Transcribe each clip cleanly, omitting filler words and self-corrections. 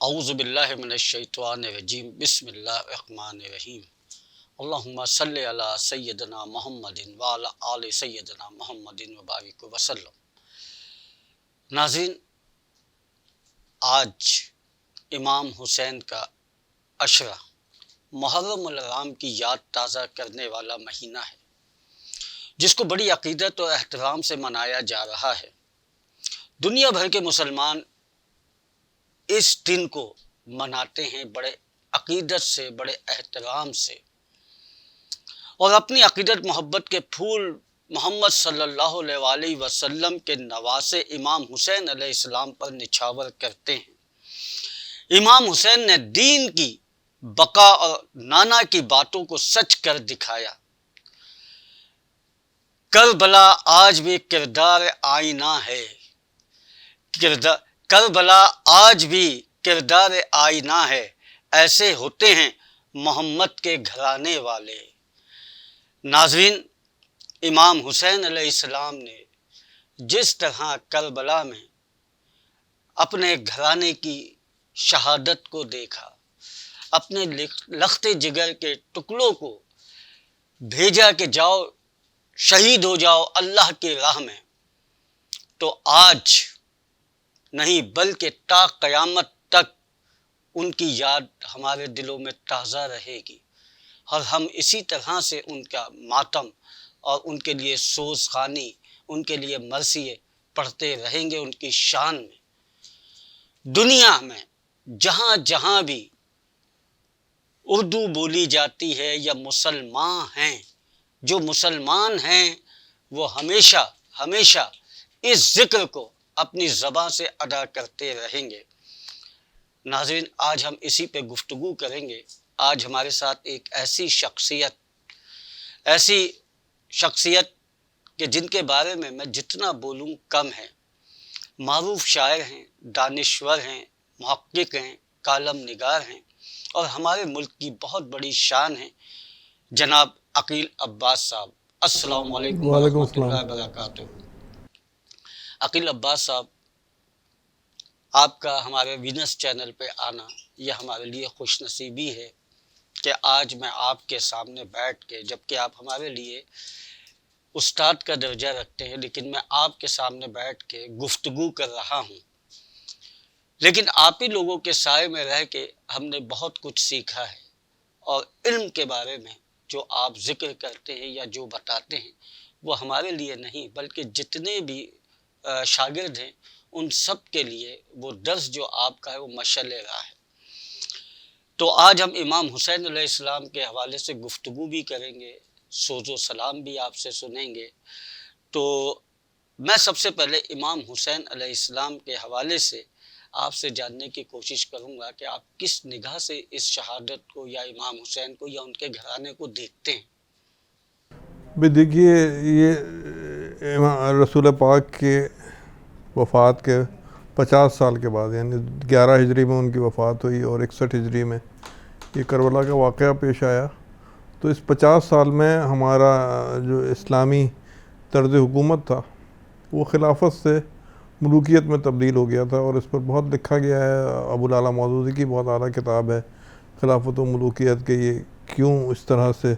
اعوذ باللہ من الشیطان الرجیم، بسم اللہ الرحمن الرحیم۔ اللہم صلی علی سیدنا محمد وعلی آل سیدنا محمد وبارک وسلم۔ ناظرین، آج امام حسین کا عشرہ محرم الحرام کی یاد تازہ کرنے والا مہینہ ہے، جس کو بڑی عقیدت اور احترام سے منایا جا رہا ہے۔ دنیا بھر کے مسلمان اس دن کو مناتے ہیں بڑے عقیدت سے، بڑے احترام سے، اور اپنی عقیدت محبت کے پھول محمد صلی اللہ علیہ وسلم کے نواسے امام حسین علیہ السلام پر نچھاور کرتے ہیں۔ امام حسین نے دین کی بقا اور نانا کی باتوں کو سچ کر دکھایا۔ کربلا آج بھی کردار آئینہ ہے، کربلا آج بھی کردار آئینہ ہے، ایسے ہوتے ہیں محمد کے گھرانے والے۔ ناظرین، امام حسین علیہ السلام نے جس طرح کربلا میں اپنے گھرانے کی شہادت کو دیکھا، اپنے لخت جگر کے ٹکڑوں کو بھیجا کہ جاؤ شہید ہو جاؤ اللہ کی راہ میں، تو آج نہیں بلکہ تا قیامت تک ان کی یاد ہمارے دلوں میں تازہ رہے گی، اور ہم اسی طرح سے ان کا ماتم اور ان کے لیے سوز خوانی، ان کے لیے مرثیے پڑھتے رہیں گے ان کی شان میں۔ دنیا میں جہاں جہاں بھی اردو بولی جاتی ہے یا مسلمان ہیں، جو مسلمان ہیں وہ ہمیشہ ہمیشہ اس ذکر کو اپنی زبان سے ادا کرتے رہیں گے۔ ناظرین، آج ہم اسی پہ گفتگو کریں گے۔ آج ہمارے ساتھ ایک ایسی شخصیت کہ جن کے بارے میں جتنا بولوں کم ہے۔ معروف شاعر ہیں، دانشور ہیں، محقق ہیں، کالم نگار ہیں، اور ہمارے ملک کی بہت بڑی شان ہیں، جناب عقیل عباس صاحب۔ السلام علیکم ورحمۃ اللہ وبرکاتہ۔ عقیل عباس صاحب، آپ کا ہمارے وینس چینل پہ آنا یہ ہمارے لیے خوش نصیبی ہے کہ آج میں آپ کے سامنے بیٹھ کے، جبکہ آپ ہمارے لیے استاد کا درجہ رکھتے ہیں، لیکن میں آپ کے سامنے بیٹھ کے گفتگو کر رہا ہوں۔ لیکن آپ ہی لوگوں کے سائے میں رہ کے ہم نے بہت کچھ سیکھا ہے، اور علم کے بارے میں جو آپ ذکر کرتے ہیں یا جو بتاتے ہیں وہ ہمارے لیے نہیں بلکہ جتنے بھی شاگرد ہیں ان سب کے لیے وہ درس جو آپ کا ہے وہ مشعل راہ ہے۔ تو آج ہم امام حسین علیہ السلام کے حوالے سے گفتگو بھی کریں گے، سوز و سلام بھی آپ سے سنیں گے۔ تو میں سب سے پہلے امام حسین علیہ السلام کے حوالے سے آپ سے جاننے کی کوشش کروں گا کہ آپ کس نگاہ سے اس شہادت کو یا امام حسین کو یا ان کے گھرانے کو دیکھتے ہیں؟ بھی دیکھیے، یہ رسول پاک کے وفات کے 50 سال کے بعد، یعنی 11 ہجری میں ان کی وفات ہوئی اور 61 ہجری میں یہ کربلا کا واقعہ پیش آیا۔ تو اس 50 سال میں ہمارا جو اسلامی طرز حکومت تھا وہ خلافت سے ملوکیت میں تبدیل ہو گیا تھا، اور اس پر بہت لکھا گیا ہے۔ ابو العلا مودودی کی بہت اعلیٰ کتاب ہے خلافت و ملوکیت کے، یہ کیوں اس طرح سے،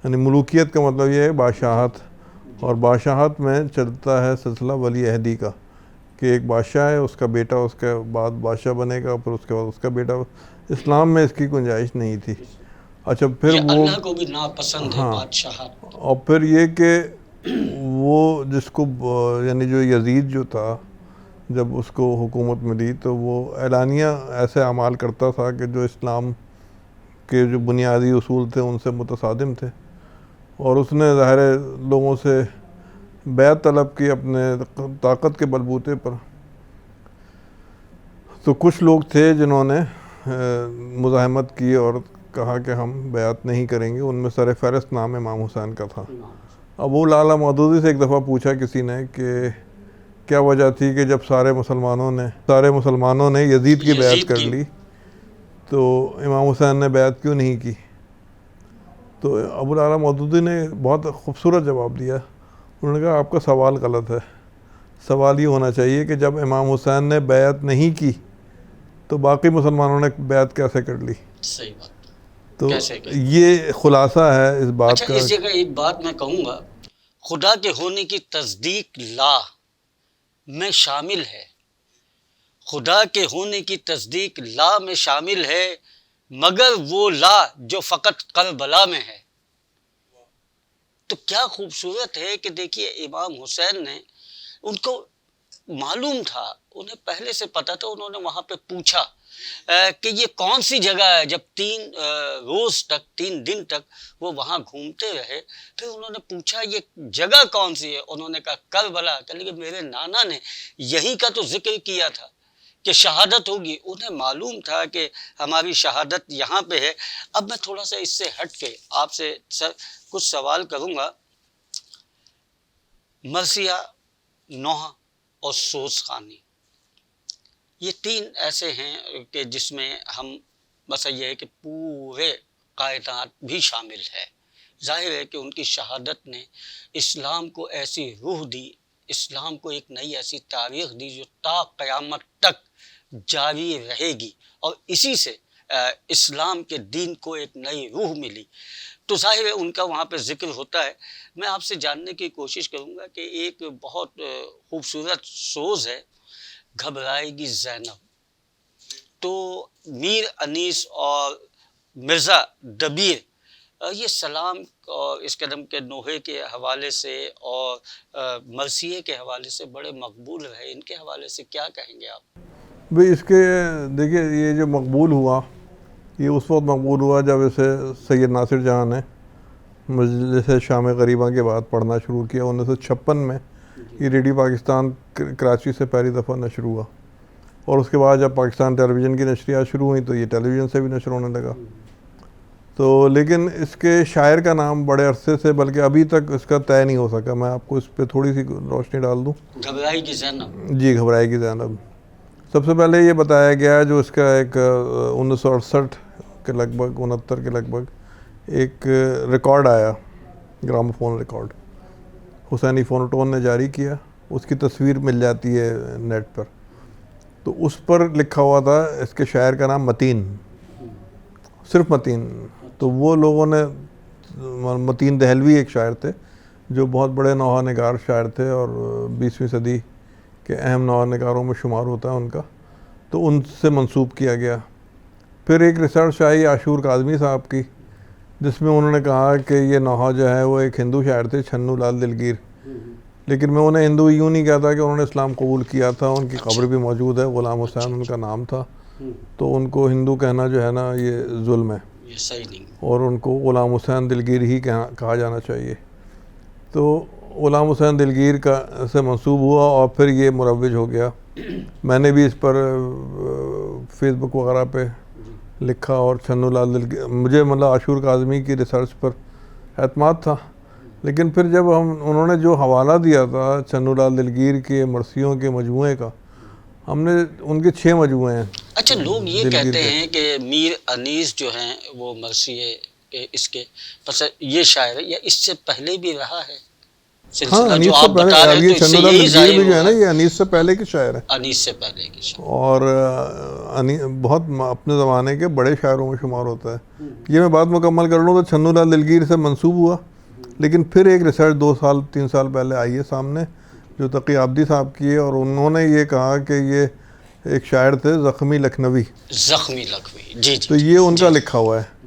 یعنی ملوکیت کا مطلب یہ ہے بادشاہت، اور بادشاہت میں چلتا ہے سلسلہ ولی عہدی کا، کہ ایک بادشاہ ہے، اس کا بیٹا اس کے بعد بادشاہ بنے گا، پھر اس کے بعد اس کا بیٹا۔ اسلام میں اس کی گنجائش نہیں تھی۔ اچھا، پھر وہ اللہ کو بھی ناپسند ہے بادشاہت، اور پھر یہ کہ وہ جس کو یعنی جو یزید جو تھا، جب اس کو حکومت ملی تو وہ اعلانیہ ایسے اعمال کرتا تھا کہ جو اسلام کے جو بنیادی اصول تھے ان سے متصادم تھے، اور اس نے ظاہر لوگوں سے بیعت طلب کی اپنے طاقت کے بلبوتے پر۔ تو کچھ لوگ تھے جنہوں نے مزاحمت کی اور کہا کہ ہم بیعت نہیں کریں گے، ان میں سر فہرست نام امام حسین کا تھا۔ ابو العلا مودودی سے ایک دفعہ پوچھا کسی نے کہ کیا وجہ تھی کہ جب سارے مسلمانوں نے یزید کی بیعت کر لی تو امام حسین نے بیعت کیوں نہیں کی؟ تو ابو العلا مودودی نے بہت خوبصورت جواب دیا۔ انہوں نے کہا آپ کا سوال غلط ہے، سوال یہ ہونا چاہیے کہ جب امام حسین نے بیعت نہیں کی تو باقی مسلمانوں نے بیعت کیسے کر لی؟ صحیح بات. تو یہ خلاصہ ہے اس بات کا. اس جگہ ایک بات میں کہوں گا، خدا کے ہونے کی تصدیق لا میں شامل ہے، خدا کے ہونے کی تصدیق لا میں شامل ہے، مگر وہ لا جو فقط کربلا میں ہے. تو کیا خوبصورت ہے کہ دیکھیے امام حسین نے، ان کو معلوم تھا، انہیں پہلے سے پتا تھا، انہوں نے وہاں پہ پوچھا کہ یہ کون سی جگہ ہے. جب 3 دن تک وہ وہاں گھومتے رہے، پھر انہوں نے پوچھا یہ جگہ کون سی ہے. انہوں نے کہا کربلا. کہ میرے نانا نے یہی کا تو ذکر کیا تھا کہ شہادت ہوگی. انہیں معلوم تھا کہ ہماری شہادت یہاں پہ ہے. اب میں تھوڑا سا اس سے ہٹ کے آپ سے کچھ سوال کروں گا. مرثیہ، نوحہ اور سوز خانی، یہ 3 ایسے ہیں کہ جس میں ہم بس یہ ہے کہ پورے کائنات بھی شامل ہے. ظاہر ہے کہ ان کی شہادت نے اسلام کو ایسی روح دی، اسلام کو ایک نئی ایسی تاریخ دی جو تا قیامت تک جاری رہے گی، اور اسی سے اسلام کے دین کو ایک نئی روح ملی. تو ظاہر ہے ان کا وہاں پہ ذکر ہوتا ہے. میں آپ سے جاننے کی کوشش کروں گا کہ ایک بہت خوبصورت سوز ہے، گھبرائے گی زینب. تو میر انیس اور مرزا دبیر، یہ سلام اور اس قدم کے نوحے کے حوالے سے اور مرثیے کے حوالے سے بڑے مقبول رہے. ان کے حوالے سے کیا کہیں گے آپ؟ بھئی اس کے دیکھیے، یہ جو مقبول ہوا، یہ اس وقت مقبول ہوا جب اسے سید ناصر جہاں نے مجلس شام غریبہ کے بعد پڑھنا شروع کیا. 1956 میں یہ ریڈیو پاکستان کراچی سے پہلی دفعہ نشر ہوا، اور اس کے بعد جب پاکستان ٹیلی ویژن کی نشریات شروع ہوئیں تو یہ ٹیلی ویژن سے بھی نشر ہونے لگا. تو لیکن اس کے شاعر کا نام بڑے عرصے سے، بلکہ ابھی تک اس کا طے نہیں ہو سکا. میں آپ کو اس پہ تھوڑی سی روشنی ڈال دوں. گھبرائے گی زینب. جی، گھبرائے گی زینب. سب سے پہلے یہ بتایا گیا جو اس کا ایک 1968 کے لگ بھگ 69 کے لگ بھگ ایک ریکارڈ آیا، گراموفون ریکارڈ، حسینی فونوٹون نے جاری کیا. اس کی تصویر مل جاتی ہے نیٹ پر. تو اس پر لکھا ہوا تھا اس کے شاعر کا نام متین، صرف متین. تو وہ لوگوں نے، متین دہلوی ایک شاعر تھے جو بہت بڑے نوحہ نگار شاعر تھے اور 20ویں صدی کے اہم نوحہ نگاروں میں شمار ہوتا ہے ان کا، تو ان سے منسوب کیا گیا. پھر ایک ریسرچ آئی عاشور کاظمی صاحب کی، جس میں انہوں نے کہا کہ یہ نوحہ جو ہے وہ ایک ہندو شاعر تھے، چھنو لال دلگیر. لیکن میں انہیں ہندو یوں نہیں کہتا کہ انہوں نے اسلام قبول کیا تھا. ان کی قبر بھی موجود ہے، غلام حسین ان کا نام تھا. تو ان کو ہندو کہنا جو ہے نا یہ ظلم ہے، یہ صحیح نہیں، اور ان کو غلام حسین دلگیر ہی کہا جانا چاہیے. تو غلام حسین دلگیر کا سے منسوب ہوا اور پھر یہ مروج ہو گیا. میں نے بھی اس پر فیس بک وغیرہ پہ لکھا، اور چھنو لال دلگیر، مجھے مطلب عاشور کاظمی کی ریسرچ پر اعتماد تھا. لیکن پھر جب انہوں نے جو حوالہ دیا تھا چھنو لال دلگیر کے مرثیوں کے مجموعے کا، ہم نے ان کے 6 مجموعے ہیں. اچھا، لوگ یہ کہتے ہیں کہ میر انیس جو ہیں وہ مرثیے کے اس کے پس یہ شاعر ہے، یا اس سے پہلے بھی رہا ہے ہاں، انیس سے پہلے. اب یہ چھنو لال دلگیر بھی جو ہے نا یہ انیس سے پہلے کے شاعر ہیں، انیس سے پہلے کے شاعر، اور بہت اپنے زمانے کے بڑے شاعروں میں شمار ہوتا ہے. یہ میں بات مکمل کر لوں تو چھنو لال دلگیر سے منسوب ہوا. لیکن پھر ایک ریسرچ 2-3 سال پہلے آئی ہے سامنے جو تقی عابدی صاحب کی ہے، اور انہوں نے یہ کہا کہ یہ ایک شاعر تھے زخمی لکھنوی. زخمی لکھنوی، جی جی. تو یہ ان کا لکھا ہوا ہے،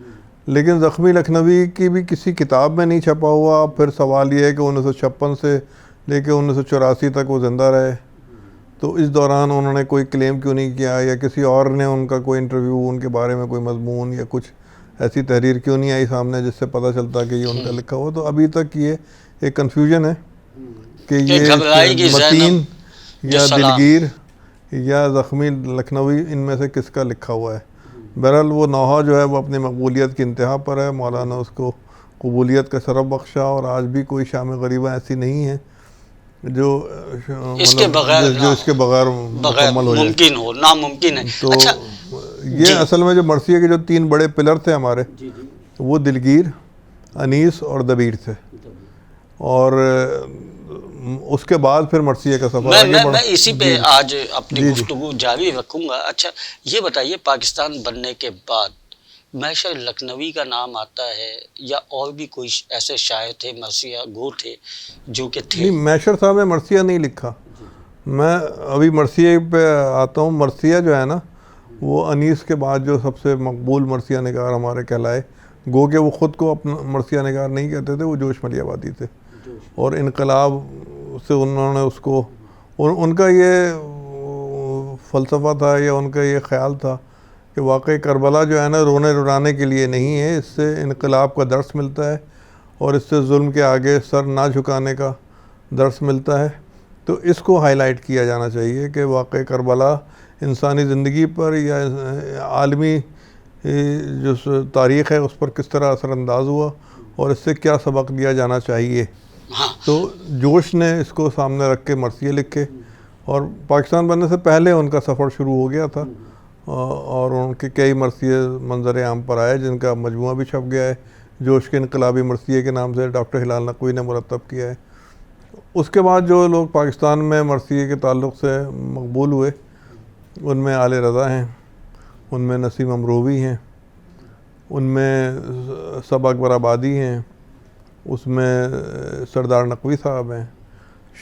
لیکن زخمی لکھنوی کی بھی کسی کتاب میں نہیں چھپا ہوا. پھر سوال یہ ہے کہ 1956 سے لے کے 1984 تک وہ زندہ رہے، تو اس دوران انہوں نے کوئی کلیم کیوں نہیں کیا، یا کسی اور نے ان کا کوئی انٹرویو، ان کے بارے میں کوئی مضمون یا کچھ ایسی تحریر کیوں نہیں آئی سامنے جس سے پتہ چلتا کہ یہ ان کا لکھا ہوا. تو ابھی تک یہ ایک کنفیوژن ہے کہ یہ متین یا دلگیر یا زخمی لکھنوی ان میں سے کس کا لکھا ہوا ہے. بہرحال وہ نوحہ جو ہے وہ اپنی مقبولیت کی انتہا پر ہے. مولانا اس کو قبولیت کا شرف بخشا، اور آج بھی کوئی شام غریبہ ایسی نہیں ہے جو اس کے بغیر مکمل ہو جائے، ممکن ہو، ناممکن ہے. تو یہ اصل میں جو مرثیے کے جو 3 بڑے پلر تھے ہمارے، وہ دلگیر، انیس اور دبیر تھے. اور اس کے بعد پھر مرثیہ کا سفر آگے بڑھا. میں اسی پہ آج اپنی گفتگو جاری رکھوں گا. اچھا یہ بتائیے، پاکستان بننے کے بعد محشر لکھنوی کا نام آتا ہے یا اور بھی کوئی ایسے شاعر تھے، مرثیہ گو تھے جو کہ تھے؟ نہیں، محشر صاحب نے مرثیہ نہیں لکھا. میں ابھی مرثیہ پہ آتا ہوں. مرثیہ جو ہے نا وہ انیس کے بعد جو سب سے مقبول مرثیہ نگار ہمارے کہلائے، گو کہ وہ خود کو اپنا مرثیہ نگار نہیں کہتے تھے، وہ جوش ملی آبادی تھے. اور انقلاب سے انہوں نے اس کو، ان کا یہ فلسفہ تھا یا ان کا یہ خیال تھا کہ واقعی کربلا جو ہے نا رونے رلانے کے لیے نہیں ہے، اس سے انقلاب کا درس ملتا ہے اور اس سے ظلم کے آگے سر نہ جھکانے کا درس ملتا ہے. تو اس کو ہائی لائٹ کیا جانا چاہیے کہ واقعی کربلا انسانی زندگی پر یا عالمی جو تاریخ ہے اس پر کس طرح اثر انداز ہوا اور اس سے کیا سبق لیا جانا چاہیے. تو جوش نے اس کو سامنے رکھ کے مرثیے لکھے اور پاکستان بننے سے پہلے ان کا سفر شروع ہو گیا تھا اور ان کے کئی مرثیے منظر عام پر آئے جن کا مجموعہ بھی چھپ گیا ہے. جوش کے انقلابی مرثیے کے نام سے ڈاکٹر ہلال نقوی نے مرتب کیا ہے. اس کے بعد جو لوگ پاکستان میں مرثیے کے تعلق سے مقبول ہوئے ان میں آل رضا ہیں، ان میں نسیم امروی ہیں، ان میں صبا اکبر آبادی ہیں، اس میں سردار نقوی صاحب ہیں،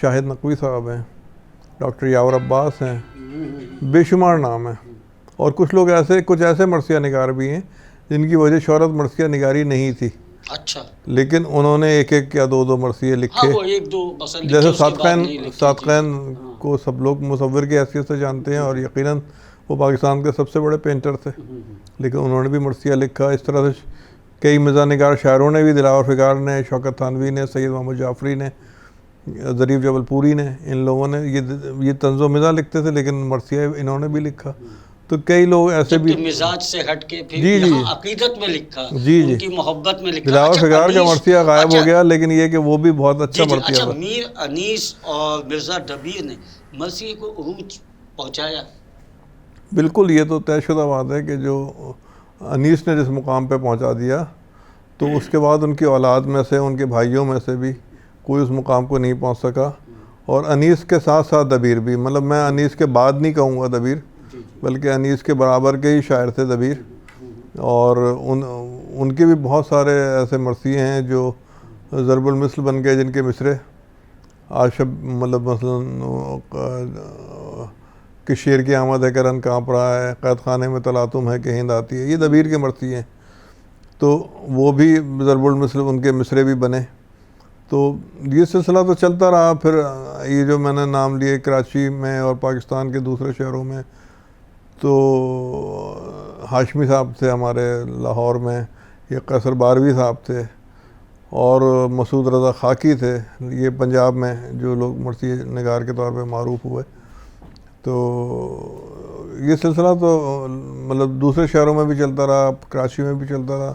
شاہد نقوی صاحب ہیں، ڈاکٹر یاور عباس ہیں، بے شمار نام ہیں. اور کچھ ایسے مرثیہ نگار بھی ہیں جن کی وجہ شہرت مرثیہ نگاری نہیں تھی. اچھا. لیکن انہوں نے ایک یا دو مرثیے لکھے. جیسے صادقین کو سب لوگ مصور کی حیثیت سے جانتے ہیں اور یقیناً وہ پاکستان کے سب سے بڑے پینٹر تھے، لیکن انہوں نے بھی مرثیہ لکھا. اس طرح سے کئی مزاح نگار شاعروں نے بھی، دلاور فگار نے، شوکت تھانوی نے، سید محمد جعفری نے، ظریف جبل پوری نے، ان لوگوں نے یہ طنز و مزاح لکھتے تھے لیکن مرثیہ انہوں نے بھی لکھا. تو کئی لوگ ایسے بھی مزاج سے ہٹ کے پھر یہاں عقیدت میں لکھا، ان کی محبت میں لکھا. دلاور فگار کا مرثیہ غائب ہو گیا لیکن یہ کہ وہ بھی بہت اچھا مرثیہ تھا. میر انیس اور مرزا دبیر نے مرثیے کو عروج پہنچایا. بالکل، یہ تو طے شدہ بات ہے کہ جو انیس نے جس مقام پہ پہنچا دیا تو اس کے بعد ان کی اولاد میں سے، ان کے بھائیوں میں سے بھی کوئی اس مقام کو نہیں پہنچ سکا. اور انیس کے ساتھ ساتھ دبیر بھی، مطلب میں انیس کے بعد نہیں کہوں گا دبیر، بلکہ انیس کے برابر کے ہی شاعر تھے دبیر. اور ان کے بھی بہت سارے ایسے مرثیے ہیں جو ضرب المثل بن گئے، جن کے مصرے آج مطلب مثلاً کہ شیر کی آمد ہے کہ رن کانپ رہا ہے، قید خانے میں تلاطم ہے کہ ہند آتی ہے، یہ دبیر کے مرثیے ہیں. تو وہ بھی ضرب المثل ان کے مصرے بھی بنے. تو یہ سلسلہ تو چلتا رہا. پھر یہ جو میں نے نام لیے کراچی میں اور پاکستان کے دوسرے شہروں میں، تو ہاشمی صاحب تھے ہمارے لاہور میں، یہ قیصر باروی صاحب تھے، اور مسعود رضا خاکی تھے یہ پنجاب میں جو لوگ مرثیہ نگار کے طور پہ معروف ہوئے. تو یہ سلسلہ تو مطلب دوسرے شہروں میں بھی چلتا رہا، کراچی میں بھی چلتا رہا.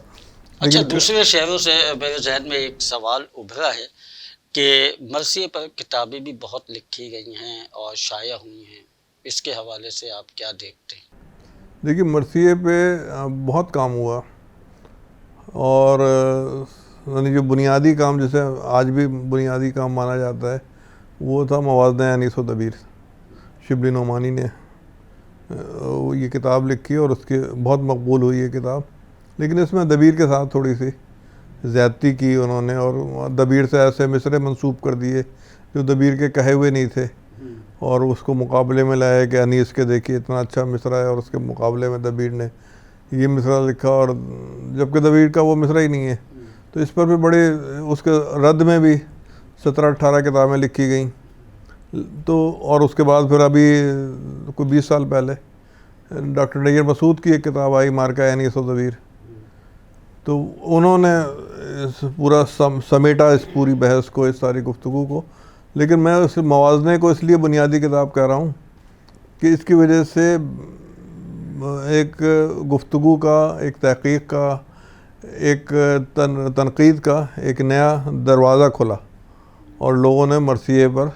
اچھا، دوسرے شہروں سے میرے ذہن میں ایک سوال ابھرا ہے کہ مرثیے پر کتابیں بھی بہت لکھی گئی ہیں اور شائع ہوئی ہیں، اس کے حوالے سے آپ کیا دیکھتے ہیں؟ دیکھیے، مرثیے پہ بہت کام ہوا اور یعنی جو بنیادی کام جسے آج بھی بنیادی کام مانا جاتا ہے وہ تھا موازنہ انیس و دبیر. شبلی نعمانی نے یہ کتاب لکھی اور اس کے بہت مقبول ہوئی یہ کتاب، لیکن اس میں دبیر کے ساتھ تھوڑی سی زیادتی کی انہوں نے اور دبیر سے ایسے مصرے منسوب کر دیے جو دبیر کے کہے ہوئے نہیں تھے اور اس کو مقابلے میں لائے کہ انیس کے دیکھیے اتنا اچھا مصرع ہے اور اس کے مقابلے میں دبیر نے یہ مصرع لکھا اور جبکہ دبیر کا وہ مصرع ہی نہیں ہے. تو اس پر بھی بڑے اس کے رد میں بھی 17-18 کتابیں لکھی گئیں. تو اور اس کے بعد پھر ابھی کوئی 20 سال پہلے ڈاکٹر نیر مسعود کی ایک کتاب آئی مارکہ انیس و دبیر. تو انہوں نے پورا سمیٹا اس پوری بحث کو، اس ساری گفتگو کو. لیکن میں اس موازنے کو اس لیے بنیادی کتاب کہہ رہا ہوں کہ اس کی وجہ سے ایک گفتگو کا، ایک تحقیق کا، ایک تنقید کا ایک نیا دروازہ کھلا اور لوگوں نے مرثیے پر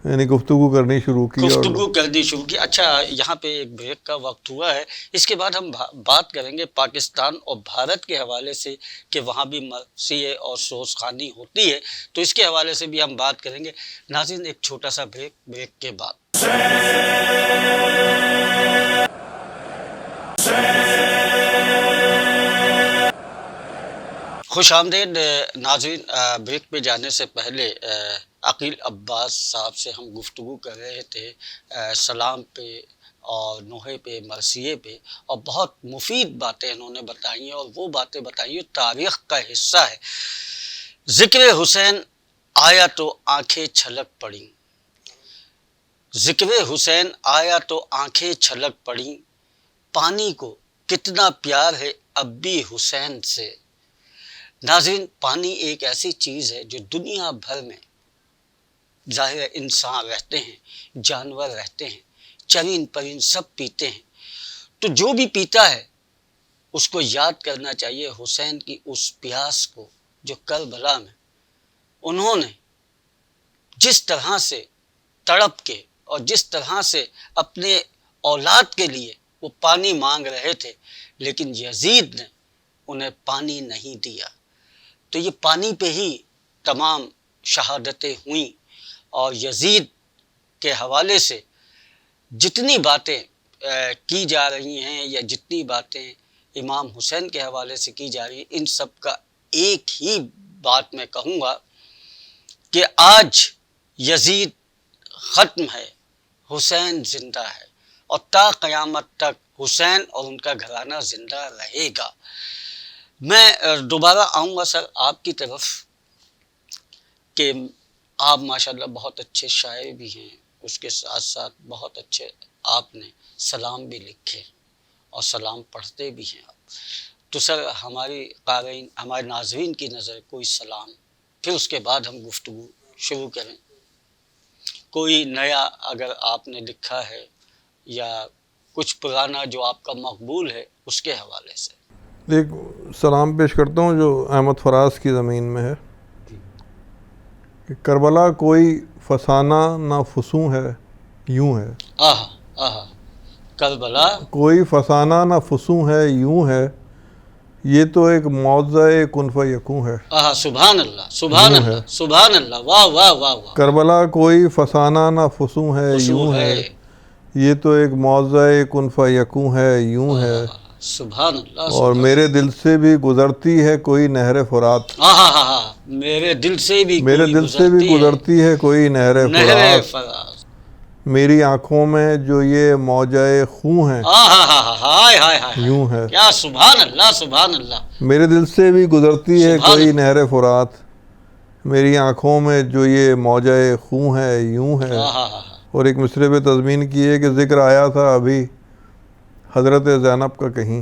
یعنی گفتگو کرنی شروع کی اور گفتگو کرنی شروع کی. اچھا یہاں پہ ایک بریک کا وقت ہوا ہے. اس کے بعد ہم بات کریں گے پاکستان اور بھارت کے حوالے سے کہ وہاں بھی مرثیے اور سوز خوانی ہوتی ہے، تو اس کے حوالے سے بھی ہم بات کریں گے. ناظرین ایک چھوٹا سا بریک کے بعد. خوش آمدید ناظرین. بریک پہ جانے سے پہلے عقیل عباس صاحب سے ہم گفتگو کر رہے تھے سلام پہ اور نوحے پہ، مرثیے پہ، اور بہت مفید باتیں انہوں نے بتائی ہیں، اور وہ باتیں بتائی ہیں تاریخ کا حصہ ہے. ذکر حسین آیا تو آنکھیں چھلک پڑیں، ذکر حسین آیا تو آنکھیں چھلک پڑیں، پانی کو کتنا پیار ہے اب بھی حسین سے. ناظرین پانی ایک ایسی چیز ہے جو دنیا بھر میں ظاہر انسان رہتے ہیں، جانور رہتے ہیں، چرند پرند سب پیتے ہیں. تو جو بھی پیتا ہے اس کو یاد کرنا چاہیے حسین کی اس پیاس کو جو کربلا میں انہوں نے جس طرح سے تڑپ کے اور جس طرح سے اپنے اولاد کے لیے وہ پانی مانگ رہے تھے، لیکن یزید نے انہیں پانی نہیں دیا. تو یہ پانی پہ ہی تمام شہادتیں ہوئیں، اور یزید کے حوالے سے جتنی باتیں کی جا رہی ہیں یا جتنی باتیں امام حسین کے حوالے سے کی جا رہی ہیں، ان سب کا ایک ہی بات میں کہوں گا کہ آج یزید ختم ہے، حسین زندہ ہے، اور تا قیامت تک حسین اور ان کا گھرانہ زندہ رہے گا. میں دوبارہ آؤں گا سر آپ کی طرف کہ آپ ماشاءاللہ بہت اچھے شاعر بھی ہیں، اس کے ساتھ ساتھ بہت اچھے آپ نے سلام بھی لکھے اور سلام پڑھتے بھی ہیں آپ. تو سر ہماری قارئین، ہمارے ناظرین کی نظر کوئی سلام، پھر اس کے بعد ہم گفتگو شروع کریں. کوئی نیا اگر آپ نے لکھا ہے یا کچھ پرانا جو آپ کا مقبول ہے اس کے حوالے سے. ایک سلام پیش کرتا ہوں جو احمد فراز کی زمین میں ہے کہ کربلا کوئی فسانہ نہ فسوں ہے یوں ہے. کربلا کوئی فسانہ نہ فسوں ہے یوں ہے، یہ تو ایک معجزہ کن فیکون ہے. سبحان اللہ سبحان اللہ سبحان اللہ، واہ واہ واہ واہ. کربلا کوئی فسانہ نہ فسوں ہے یوں ہے، یہ تو ایک معجزہ کن فیکون ہے یوں ہے. سبحان اللہ. اور میرے دل سے بھی گزرتی ہے کوئی نہر فرات. میرے دل سے بھی گزرتی ہے کوئی نہر فرات. میری آنکھوں میں جو یہ موجہ خون ہے یوں ہے. کیا سبحان اللہ سبحان اللہ. میرے دل سے بھی گزرتی ہے کوئی نہر فرات، میری آنکھوں میں جو یہ موجہ خون ہے یوں ہے. اور ایک مصرے پہ تضمین کی ہے کہ ذکر آیا تھا ابھی حضرت زینب کا کہیں.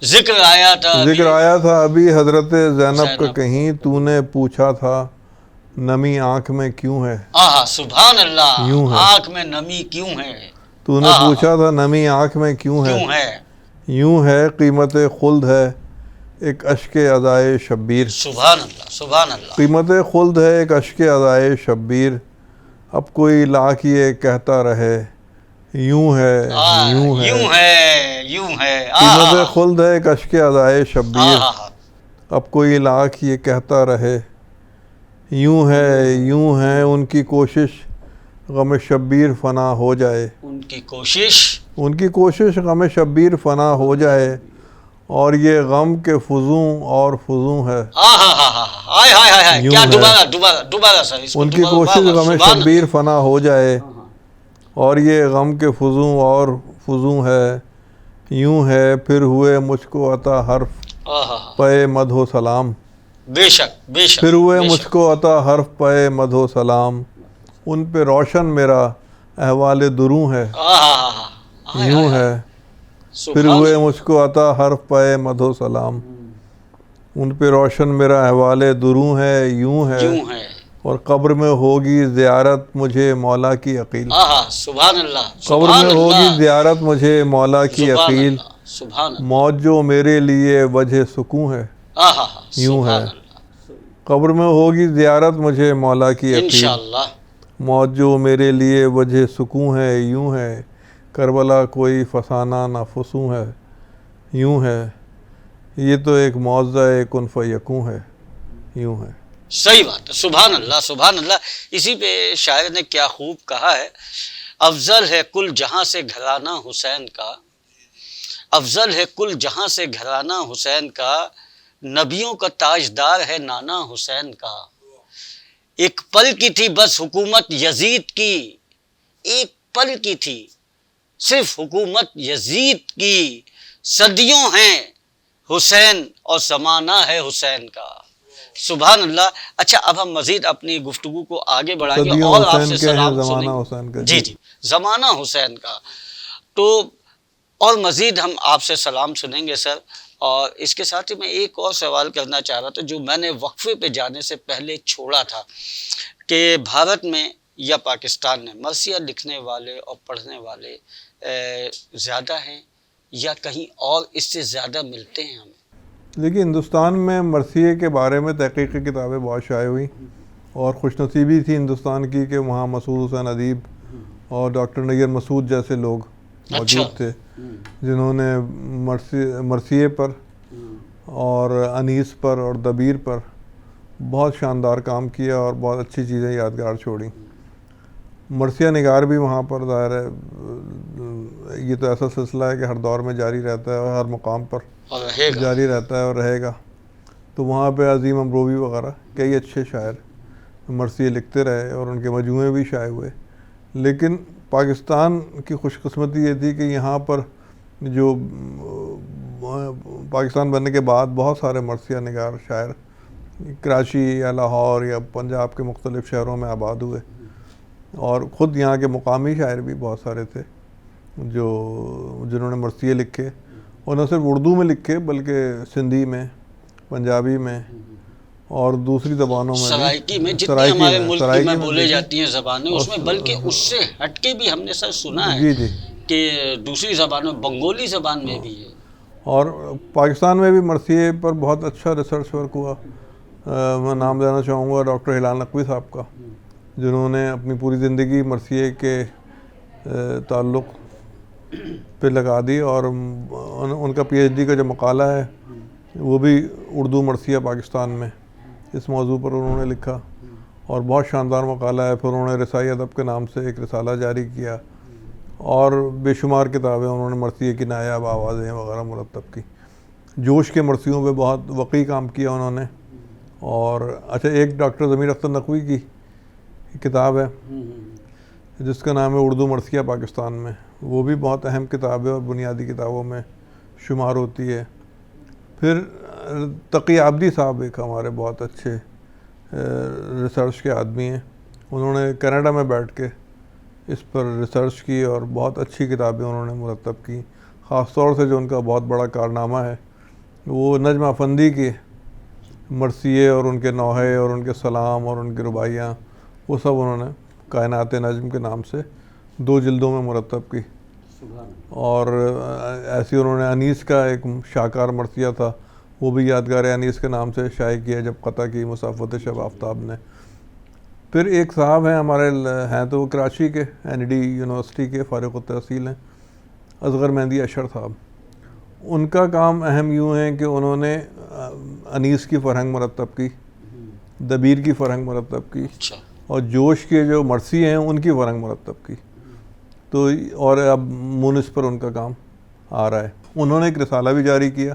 ذکر آیا تھا ابھی حضرت زینب کا کہیں، تو نے پوچھا تھا نمی آنکھ میں کیوں ہے. سبحان اللہ. یوں ہے. آنکھ میں نمی کیوں ہے. تو نے پوچھا تھا نمی آنکھ میں کیوں ہے. یوں ہے قیمت خلد ہے ایک اشک ادائے شبیر. سبحان اللہ سبحان اللہ. قیمت خلد ہے ایک اشک ادائے شبیر، اب کوئی لاکھ یہ کہتا رہے یوں ہے یوں ہے. یوں ہے. قیمت خلد ہے ایک اشک ادائے شبیر، اب کوئی لاکھ یہ کہتا رہے یوں ہے یوں ہے. ان کی کوشش غم شبیر فنا ہو جائے، ان کی کوشش غم شبیر فنا ہو جائے، اور یہ غم کے فزوں اور فزوں ہے. ان کی کوشش غم شبیر فنا ہو جائے، اور یہ غم کے فزوں اور فزوں ہے. یوں ہے پھر ہوئے مجھ کو عطا حرف پے مدح و سلام. بے شک پھر ہوئے مجھ کو عطا حرف پے مدح و سلام، ان پہ روشن میرا احوال دروں ہے. یوں ہے پھر ہوئے مجھ کو عطا حرف پے مدح و سلام، ان پہ روشن میرا احوال دروں ہے. یوں ہے اور قبر میں ہوگی زیارت مجھے مولا کی عقیل. سبحان اللہ. قبر میں ہوگی زیارت مجھے مولا کی عقیل، موت جو میرے لیے وجہ سکون ہے. یوں ہے قبر میں ہوگی زیارت مجھے مولا کی عقیل، موت جو میرے لیے وجہ سکون ہے یوں ہے، کربلا کوئی فسانہ نہ فسوں ہے یوں ہے، یہ تو ایک معجزہ کن فیکون ہے یوں ہے۔ صحیح بات ہے، سبحان اللہ سبحان اللہ۔ اسی پہ شاعر نے کیا خوب کہا ہے، افضل ہے کل جہاں سے گھرانہ حسین کا، افضل ہے کل جہاں سے گھرانہ حسین کا، نبیوں کا تاجدار ہے نانا حسین کا، ایک پل کی تھی بس حکومت یزید کی، ایک پل کی تھی صرف حکومت یزید کی، صدیوں ہیں حسین اور زمانہ ہے حسین کا۔ سبحان اللہ۔ اچھا اب ہم مزید اپنی گفتگو کو آگے بڑھائیں گے صدیوں اور آپ حسین سے کے ہیں، سلام زمانہ سنیں حسین کا۔ گے۔ جی زمانہ حسین کا، تو اور مزید ہم آپ سے سلام سنیں گے سر۔ اور اس کے ساتھ ہی میں ایک اور سوال کرنا چاہ رہا تھا جو میں نے وقفے پہ جانے سے پہلے چھوڑا تھا، کہ بھارت میں یا پاکستان میں مرثیہ لکھنے والے اور پڑھنے والے زیادہ ہیں یا کہیں اور اس سے زیادہ ملتے ہیں ہمیں؟ دیکھیے ہندوستان میں مرثیے کے بارے میں تحقیقی کتابیں بہت شائع ہوئیں، اور خوش نصیبی تھی ہندوستان کی کہ وہاں مسعود حسین ادیب اور ڈاکٹر نیر مسعود جیسے لوگ موجود تھے جنہوں نے مرثیے پر اور انیس پر اور دبیر پر بہت شاندار کام کیا اور بہت اچھی چیزیں یادگار چھوڑیں۔ مرثیہ نگار بھی وہاں پر ظاہر ہے یہ تو ایسا سلسلہ ہے کہ ہر دور میں جاری رہتا ہے اور ہر مقام پر جاری رہتا ہے اور رہے گا۔ تو وہاں پہ عظیم امروی وغیرہ کئی اچھے شاعر مرثیے لکھتے رہے اور ان کے مجموعے بھی شائع ہوئے، لیکن پاکستان کی خوش قسمتی یہ تھی کہ یہاں پر جو پاکستان بننے کے بعد بہت سارے مرثیہ نگار شاعر کراچی یا لاہور یا پنجاب کے مختلف شہروں میں آباد ہوئے، اور خود یہاں کے مقامی شاعر بھی بہت سارے تھے جنہوں نے مرثیے لکھے، اور نہ صرف اردو میں لکھے بلکہ سندھی میں، پنجابی میں اور دوسری زبانوں میں، سرائکی میں، جتنی ہمارے ملک میں بولے جاتی ہیں زبانیں اس میں، بلکہ اس سے ہٹ کے بھی ہم نے سر سنا ہے کہ دوسری زبانوں بنگولی زبان میں بھی ہے۔ اور پاکستان میں بھی مرثیے پر بہت اچھا ریسرچ ورک ہوا۔ میں نام لینا چاہوں گا ڈاکٹر ہلال نقوی صاحب کا، جنہوں نے اپنی پوری زندگی مرثیے کے تعلق پہ لگا دی، اور ان کا پی ایچ ڈی کا جو مقالہ ہے وہ بھی اردو مرثیہ پاکستان میں اس موضوع پر انہوں نے لکھا، اور بہت شاندار مقالہ ہے۔ پھر انہوں نے رسائی ادب کے نام سے ایک رسالہ جاری کیا، اور بے شمار کتابیں انہوں نے مرثیے کی نایاب آوازیں وغیرہ مرتب کی۔ جوش کے مرثیوں پہ بہت وقی کام کیا انہوں نے۔ اور اچھا ایک ڈاکٹر ضمیر اختر نقوی کی کتاب ہے جس کا نام ہے اردو مرثیہ پاکستان میں، وہ بھی بہت اہم کتاب ہے اور بنیادی کتابوں میں شمار ہوتی ہے۔ پھر تقی عابدی صاحب ایک ہمارے بہت اچھے ریسرچ کے آدمی ہیں، انہوں نے کینیڈا میں بیٹھ کے اس پر ریسرچ کی اور بہت اچھی کتابیں انہوں نے مرتب کی۔ خاص طور سے جو ان کا بہت بڑا کارنامہ ہے وہ نجم افندی کے مرثیے اور ان کے نوحے اور ان کے سلام اور ان کی رباعیاں، وہ سب انہوں نے کائنات نجم کے نام سے 2 جلدوں میں مرتب کی۔ اور ایسی انہوں نے انیس کا ایک شاہکار مرثیہ تھا، وہ بھی یادگار انیس کے نام سے شائع کیا جب قطع کی مسافت شب آفتاب نے۔ پھر ایک صاحب ہیں ہمارے، ہیں تو وہ کراچی کے این ڈی یونیورسٹی کے فارغ التحصیل ہیں، اصغر مہندی اشر صاحب۔ ان کا کام اہم یوں ہے کہ انہوں نے انیس کی فرہنگ مرتب کی، دبیر کی فرہنگ مرتب کی، اور جوش کے جو مرثیے ہیں ان کی فرہنگ مرتب کی۔ تو اور اب مونس پر ان کا کام آ رہا ہے۔ انہوں نے ایک رسالہ بھی جاری کیا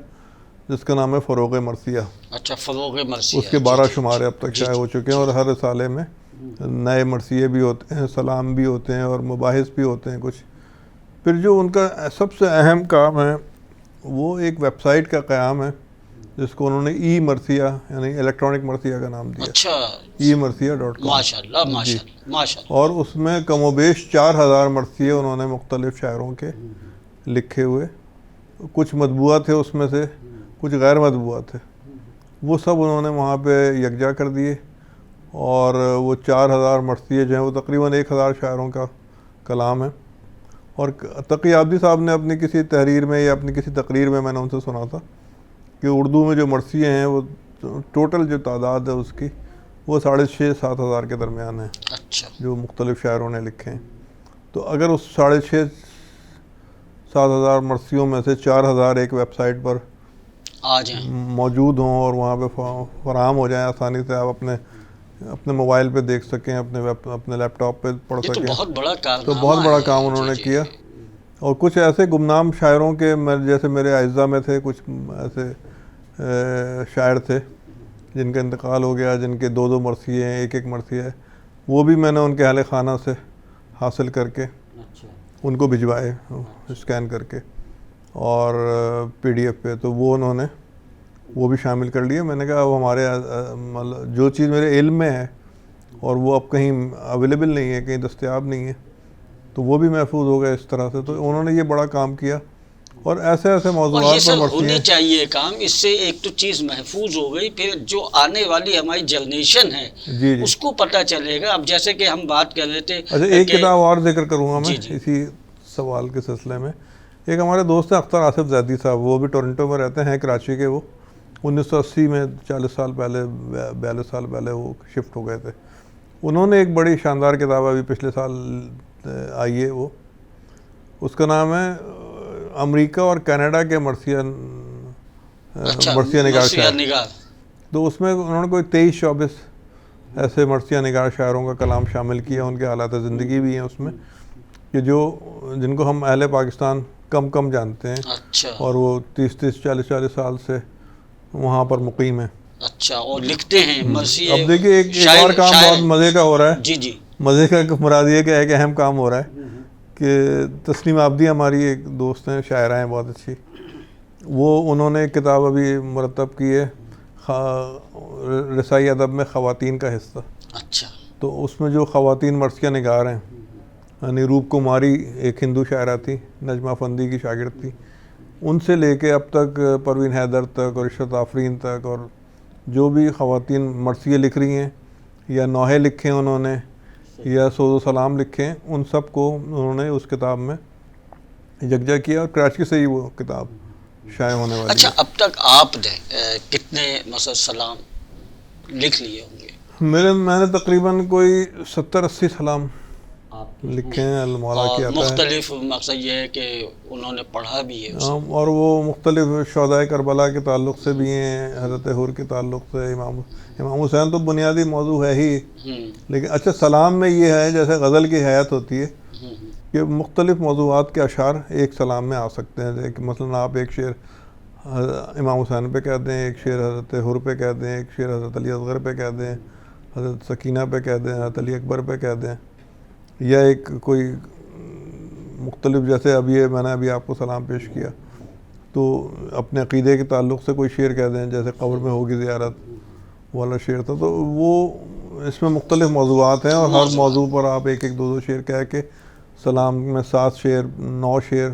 جس کا نام ہے فروغ مرثیہ۔ اچھا فروغ مرثیہ، اس کے 12 شمارے اب تک شائع ہو چکے ہیں، اور ہر رسالے میں نئے مرثیے بھی ہوتے ہیں، سلام بھی ہوتے ہیں اور مباحث بھی ہوتے ہیں کچھ۔ پھر جو ان کا سب سے اہم کام ہے وہ ایک ویب سائٹ کا قیام ہے جس کو انہوں نے ای مرثیہ یعنی الیکٹرانک مرثیہ کا نام دیا، اچھا eMarthia.com۔ ماشاءاللہ ماشاءاللہ ماشاءاللہ۔ اور اس میں کم و بیش 4000 مرثیے انہوں نے مختلف شاعروں کے لکھے ہوئے، کچھ مطبوعہ تھے اس میں سے، کچھ غیر مطبوعہ تھے، وہ سب انہوں نے وہاں پہ یکجا کر دیے، اور وہ 4000 مرثیے جو ہیں وہ تقریباً 1000 شاعروں کا کلام ہے۔ اور تقی عابدی صاحب نے اپنی کسی تحریر میں یا اپنی کسی تقریر میں نے ان سے سنا تھا کہ اردو میں جو مرثیے ہیں وہ ٹوٹل جو تعداد ہے اس کی وہ 6,500-7 ہزار کے درمیان ہیں اچھا جو مختلف شاعروں نے لکھے ہیں. تو اگر اس 6,500-7 ہزار مرثیوں میں سے 4,000 ایک ویب سائٹ پر آ جائیں موجود ہوں اور وہاں پہ فراہم ہو جائیں آسانی سے، آپ اپنے موبائل پہ دیکھ سکیں، اپنے لیپ ٹاپ پہ پڑھ یہ تو سکیں، بہت بڑا کام تو بہت بڑا کام انہوں نے کیا. اور کچھ ایسے گمنام شاعروں کے جیسے میرے اعزاء میں تھے کچھ ایسے شاعر تھے جن کا انتقال ہو گیا، جن کے 2 مرثیے ہیں، ایک مرثیہ ہے، وہ بھی میں نے ان کے اہل خانہ سے حاصل کر کے ان کو بھجوائے اسکین کر کے اور PDF پہ، تو وہ انہوں نے وہ بھی شامل کر لیے. میں نے کہا اب ہمارے مطلب جو چیز میرے علم میں ہے اور وہ اب کہیں اویلیبل نہیں ہے، کہیں دستیاب نہیں ہے، تو وہ بھی محفوظ ہو گئے اس طرح سے. تو انہوں نے یہ بڑا کام کیا اور ایسے اور یہ موضوعات سر پر مرثیے. ہونی چاہیے کام، اس سے ایک تو چیز محفوظ ہو گئی، پھر جو آنے والی ہماری جنریشن ہے جی اس کو پتہ چلے گا. اب جیسے کہ ہم بات کر رہے تھے، اچھا ایک کتاب اور ذکر کروں گا میں جی اسی سوال کے سلسلے میں. ایک ہمارے دوست ہیں اختر آصف زیدی صاحب، وہ بھی ٹورنٹو میں رہتے ہیں کراچی کے. وہ 1980 میں 40 سال پہلے 42 سال پہلے وہ شفٹ ہو گئے تھے. انہوں نے ایک بڑی شاندار کتاب ابھی پچھلے سال آئی ہے، وہ اس کا نام ہے امریکہ اور کینیڈا کے مرثیہ نگار. تو اس میں انہوں نے کوئی 23-24 ایسے مرثیہ نگار شاعروں کا کلام شامل کیا. ان کے حالات زندگی بھی ہیں اس میں، کہ جن کو ہم اہل پاکستان کم جانتے ہیں، اچھا اور وہ 30 40 سال سے وہاں پر مقیم ہیں. اچھا اور لکھتے ہیں مرثیے. اب دیکھیے ایک اور کام بہت مزے کا ہو رہا ہے. جی مزے کا مراد یہ کہ ایک اہم کام ہو رہا ہے کہ تسنیم عابدی ہماری ایک دوست ہیں، شاعرہ ہیں بہت اچھی، انہوں نے ایک کتاب ابھی مرتب کی ہے رسائی ادب میں خواتین کا حصہ. اچھا تو اس میں جو خواتین مرثیہ نگار ہیں، یعنی روپ کماری ایک ہندو شاعرہ تھی، نجمہ فندی کی شاگرد تھی، ان سے لے کے اب تک پروین حیدر تک اور عشرت آفرین تک، اور جو بھی خواتین مرثیے لکھ رہی ہیں یا نوحے لکھے انہوں نے یا سوز و سلام لکھے ہیں، ان سب کو انہوں نے اس کتاب میں یکجا کیا، اور کراچی سے ہی وہ کتاب شائع ہونے والی. اچھا اب تک آپ نے کتنے مثلا سلام لکھ لیے ہوں گے؟ میں نے تقریباً کوئی 70-80 سلام لکھے ہیں. المولا کی عطا ہے. مختلف مقصد یہ ہے کہ انہوں نے پڑھا بھی ہے اسے. اور وہ مختلف شہدائے کربلا کے تعلق سے بھی ہیں، حضرت حور کے تعلق سے، امام حسین تو بنیادی موضوع ہے ہی. لیکن اچھا سلام میں یہ ہے جیسے غزل کی حیات ہوتی ہے کہ مختلف موضوعات کے اشعار ایک سلام میں آ سکتے ہیں. مثلاً آپ ایک شعر امام حسین پہ کہہ دیں، ایک شعر حضرت حور پہ کہہ دیں، ایک شعر حضرت علی اصغر پہ کہہ دیں، حضرت سکینہ پہ کہہ دیں، حضرت علی اکبر پہ کہہ دیں، یا ایک کوئی مختلف جیسے میں نے ابھی آپ کو سلام پیش کیا تو اپنے عقیدے کے تعلق سے کوئی شعر کہہ دیں، جیسے قبر میں ہوگی زیارت والا شعر تھا. تو وہ اس میں مختلف موضوعات ہیں، اور ہر موضوع پر آپ ایک 2 شعر کہہ کے سلام میں 7 شعر 9 شعر.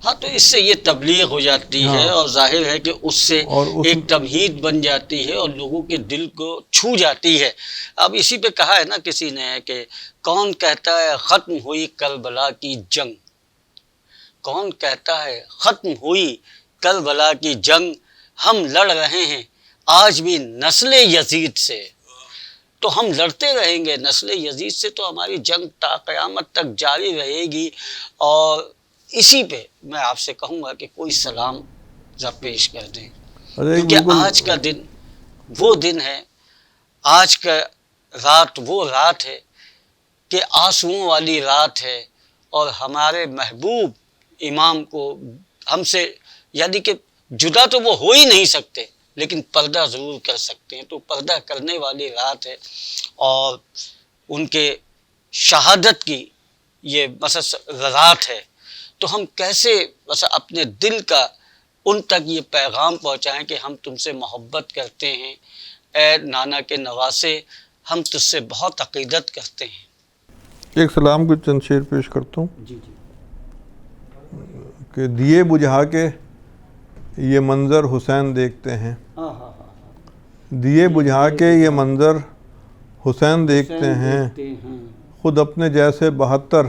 ہاں تو اس سے یہ تبلیغ ہو جاتی ہے، اور ظاہر ہے کہ اس سے ایک تمہید بن جاتی ہے اور لوگوں کے دل کو چھو جاتی ہے. اب اسی پہ کہا ہے نا کسی نے کہ کون کہتا ہے ختم ہوئی کربلا کی جنگ، کون کہتا ہے ختم ہوئی کربلا کی جنگ، ہم لڑ رہے ہیں آج بھی نسل یزید سے. تو ہم لڑتے رہیں گے نسل یزید سے، تو ہماری جنگ تا قیامت تک جاری رہے گی. اور اسی پہ میں آپ سے کہوں گا کہ کوئی سلام ذرا پیش کر دیں، کیونکہ آج کا دن وہ دن ہے، آج کا رات وہ رات ہے کہ آنسوؤں والی رات ہے، اور ہمارے محبوب امام کو ہم سے یعنی کہ جدا تو وہ ہو ہی نہیں سکتے، لیکن پردہ ضرور کر سکتے ہیں. تو پردہ کرنے والی رات ہے، اور ان کے شہادت کی یہ مثلا رات ہے. تو ہم کیسے اپنے دل کا ان تک یہ پیغام پہنچائیں کہ ہم تم سے محبت کرتے ہیں، اے نانا کے نواسے، ہم تجھ سے بہت عقیدت کرتے ہیں. ایک سلام کو چند شعر پیش کرتا ہوں کہ دیے بجھا کے یہ منظر حسین دیکھتے ہیں، دیے بجھا کے یہ منظر حسین دیکھتے ہیں، خود اپنے جیسے 72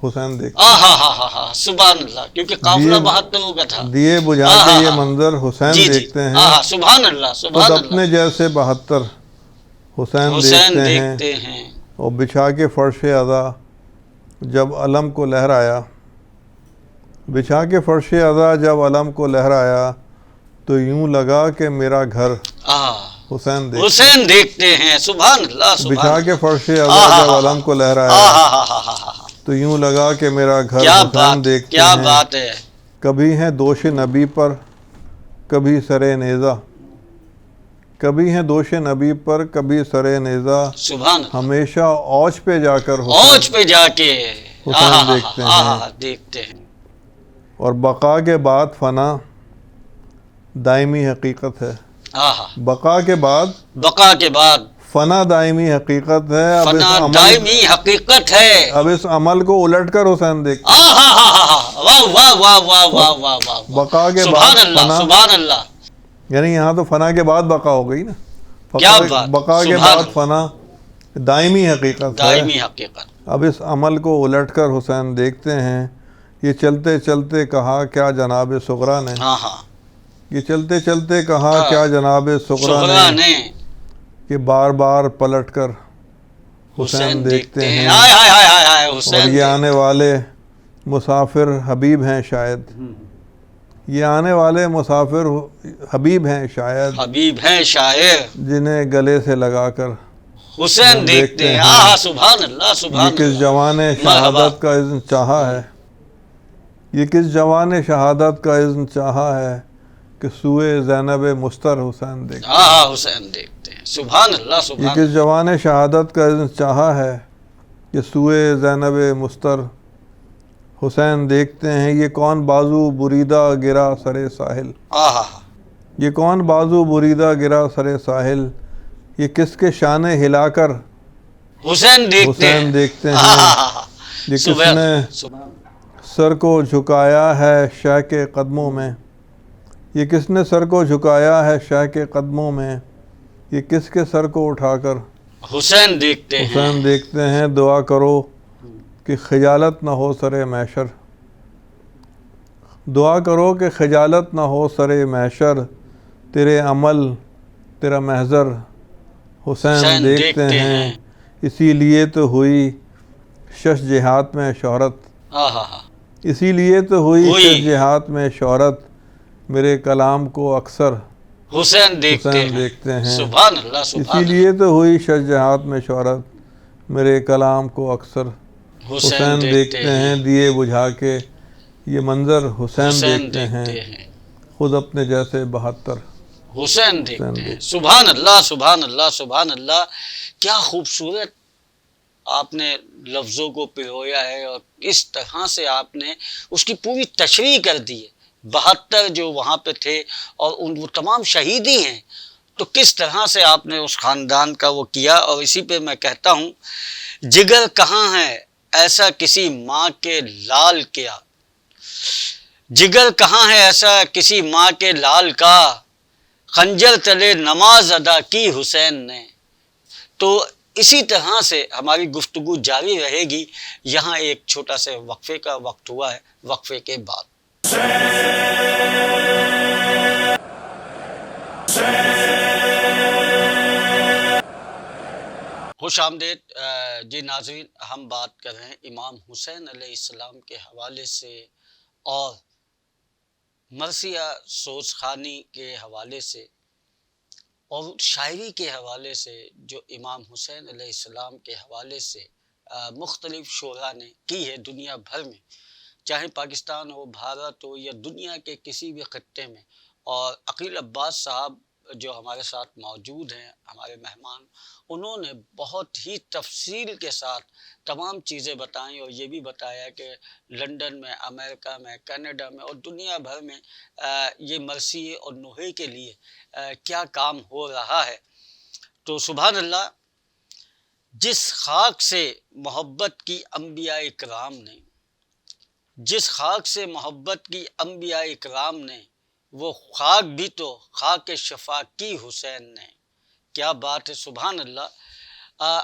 حسین دیکھتے ہیں. سبحان اللہ، کیونکہ قافلہ 72 کا تھا. دیے بجھا کے یہ منظر حسین دیکھتے ہیں، سبحان اللہ، خود اپنے جیسے 72 حسین دیکھتے ہیں اور بچھا کے فرش ادا جب علم کو لہرایا، بچھا کے فرش ادا جب علم کو لہرایا تو یوں لگا کہ میرا گھر حسین دیکھتے ہیں. سبحان اللہ سبحان بچھا کے فرش ادا جب علم کو لہرایا تو یوں لگا کہ میرا گھر حسین دیکھتے کیا ہیں. بات ہے. کبھی ہیں دوش نبی پر کبھی سر نیزہ، کبھی ہیں دوش نبی پر کبھی سر نیزہ، سبحان اللہ. ہمیشہ اوج پہ جا کر اوج پہ جا کے حسین دیکھتے ہیں. دیکھتے ہیں. اور بقا کے بعد فنا دائمی حقیقت ہے. بقا کے بعد فنا دائمی حقیقت ہے. فنا دائمی حقیقت ہے. اب اس عمل کو الٹ کر حسین دیکھتے ہیں. واہ واہ واہ واہ واہ واہ واہ. بقا کے سبحان بعد اللہ فنا، سبحان اللہ. یعنی یہاں تو فنا کے بعد بقا ہو گئی نا. کیا بات. بقا کے بعد فنا دائمی حقیقت ہے. دائمی حقیقت. اب اس عمل کو الٹ کر حسین دیکھتے ہیں. یہ چلتے چلتے کہا کیا جناب صغرا نے، یہ چلتے چلتے کہا کیا جناب صغرا نے کہ بار بار پلٹ کر حسین دیکھتے ہیں. اور یہ آنے والے مسافر حبیب ہیں شاید، یہ آنے والے مسافر حبیب ہیں شاید، حبیب ہیں شاید جنہیں گلے سے لگا کر حسین دیکھتے ہیں. سبحان اللہ سبحان یہ کس جوان شہادت کا اذن چاہا ہے، یہ کس جوان شہادت کا اذن چاہا ہے کہ سوئے زینب مستر حسین دیکھتے ہیں. حسین دیکھتے ہیں. سبحان اللہ سبحان. یہ کس جوان شہادت کا اذن چاہا ہے کہ سوئے زینب مستر حسین دیکھتے ہیں. یہ کون بازو بریدہ گرا سرے ساحل، یہ کون بازو بریدہ گرا سرے ساحل، یہ کس کے شانے ہلا کر حسین دیکھتے ہیں. یہ کس نے سر کو جھکایا ہے شہ کے قدموں میں، یہ کس نے سر کو جھکایا ہے شہ کے قدموں میں، یہ کس کے سر کو اٹھا کر حسین دیکھتے ہیں. دعا کرو کہ خجالت نہ ہو سرے محشر، دعا کرو کہ خجالت نہ ہو سرے محشر، تیرے عمل تیرا محضر حسین دیکھتے ہیں. اسی لیے تو ہوئی شش جہات میں شہرت، اسی لیے تو ہوئی شش جہات میں شہرت، میرے کلام کو اکثر حسین دیکھتے ہیں. سبحان اللہ سبحان. اسی لیے تو ہوئی شش جہات میں شہرت، میرے کلام کو اکثر حسین دیکھتے ہیں. دیے بجھا کے یہ منظر حسین دیکھتے ہیں، خود اپنے جیسے 72 حسین دیکھتے ہیں. سبحان اللہ سبحان اللہ سبحان اللہ. کیا خوبصورت آپ نے لفظوں کو پرویا ہے اور کس طرح سے آپ نے اس کی پوری تشریح کر دی ہے. 72 جو وہاں پہ تھے اور وہ تمام شہیدی ہیں، تو کس طرح سے آپ نے اس خاندان کا وہ کیا. اور اسی پہ میں کہتا ہوں، جگر کہاں ہے ایسا کسی ماں کے لال کیا، جگر کہاں ہے ایسا کسی ماں کے لال کا، خنجر تلے نماز ادا کی حسین نے. تو اسی طرح سے ہماری گفتگو جاری رہے گی. یہاں ایک چھوٹا سے وقفے کا وقت ہوا ہے، وقفے کے بعد خوش آمدید. جی ناظرین، ہم بات کر رہے ہیں امام حسین علیہ السلام کے حوالے سے اور مرثیہ سوزخانی کے حوالے سے اور شاعری کے حوالے سے جو امام حسین علیہ السلام کے حوالے سے مختلف شعراء نے کی ہے دنیا بھر میں، چاہے پاکستان ہو، بھارت ہو یا دنیا کے کسی بھی خطے میں. اور عقیل عباس صاحب جو ہمارے ساتھ موجود ہیں، ہمارے مہمان، انہوں نے بہت ہی تفصیل کے ساتھ تمام چیزیں بتائیں اور یہ بھی بتایا کہ لندن میں، امریکہ میں، کینیڈا میں اور دنیا بھر میں یہ مرثیے اور نوحے کے لیے کیا کام ہو رہا ہے. تو سبحان اللہ، جس خاک سے محبت کی انبیاء اکرام نے، جس خاک سے محبت کی انبیاء اکرام نے، وہ خاک بھی تو خاک شفا کی حسین نے. کیا بات ہے، سبحان اللہ.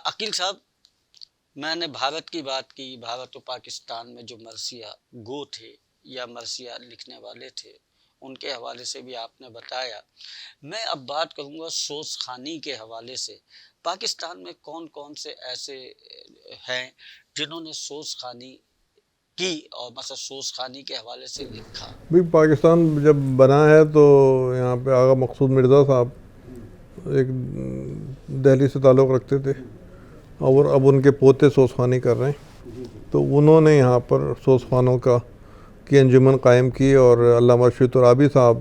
عقیل صاحب، میں نے بھارت کی بات کی، بھارت و پاکستان میں جو مرثیہ گو تھے یا مرثیہ لکھنے والے تھے ان کے حوالے سے بھی آپ نے بتایا. میں اب بات کروں گا سوزخانی کے حوالے سے. پاکستان میں کون کون سے ایسے ہیں جنہوں نے سوز خوانی کی اور مثلا سوز خوانی کے حوالے سے لکھا؟ بھائی پاکستان جب بنا ہے تو یہاں پہ آغا مقصود مرزا صاحب ایک دہلی سے تعلق رکھتے تھے اور اب ان کے پوتے سوز خوانی کر رہے ہیں، تو انہوں نے یہاں پر سوز خوانوں کی انجمن قائم کی، اور علامہ رشید ترابی صاحب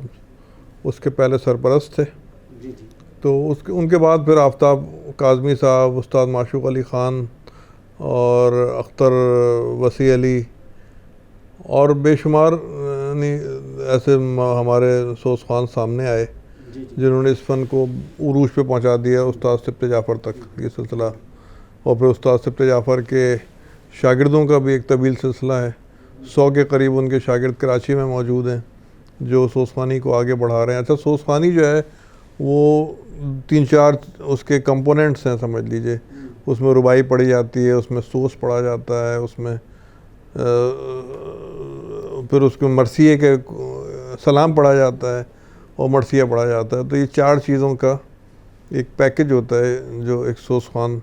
اس کے پہلے سرپرست تھے. تو ان کے بعد پھر آفتاب کاظمی صاحب، استاد معشوق علی خان اور اختر وسیع علی اور بے شمار ایسے ہمارے سوز خوان سامنے آئے جنہوں نے اس فن کو عروج پہ پہنچا دیا، استاد سبط جعفر تک یہ سلسلہ. اور پھر استاد سبط جعفر کے شاگردوں کا بھی ایک طویل سلسلہ ہے. 100 کے قریب ان کے شاگرد کراچی میں موجود ہیں جو سوز خوانی کو آگے بڑھا رہے ہیں. اچھا، سوز خوانی جو ہے وہ 3-4 اس کے کمپوننٹس ہیں سمجھ لیجئے. اس میں ربائی پڑھی جاتی ہے، اس میں سوس پڑھا جاتا ہے، اس میں پھر اس کے مرثیے کے سلام پڑھا جاتا ہے اور مرثیہ پڑھا جاتا ہے. تو یہ 4 چیزوں کا ایک پیکج ہوتا ہے جو ایک سوز خوان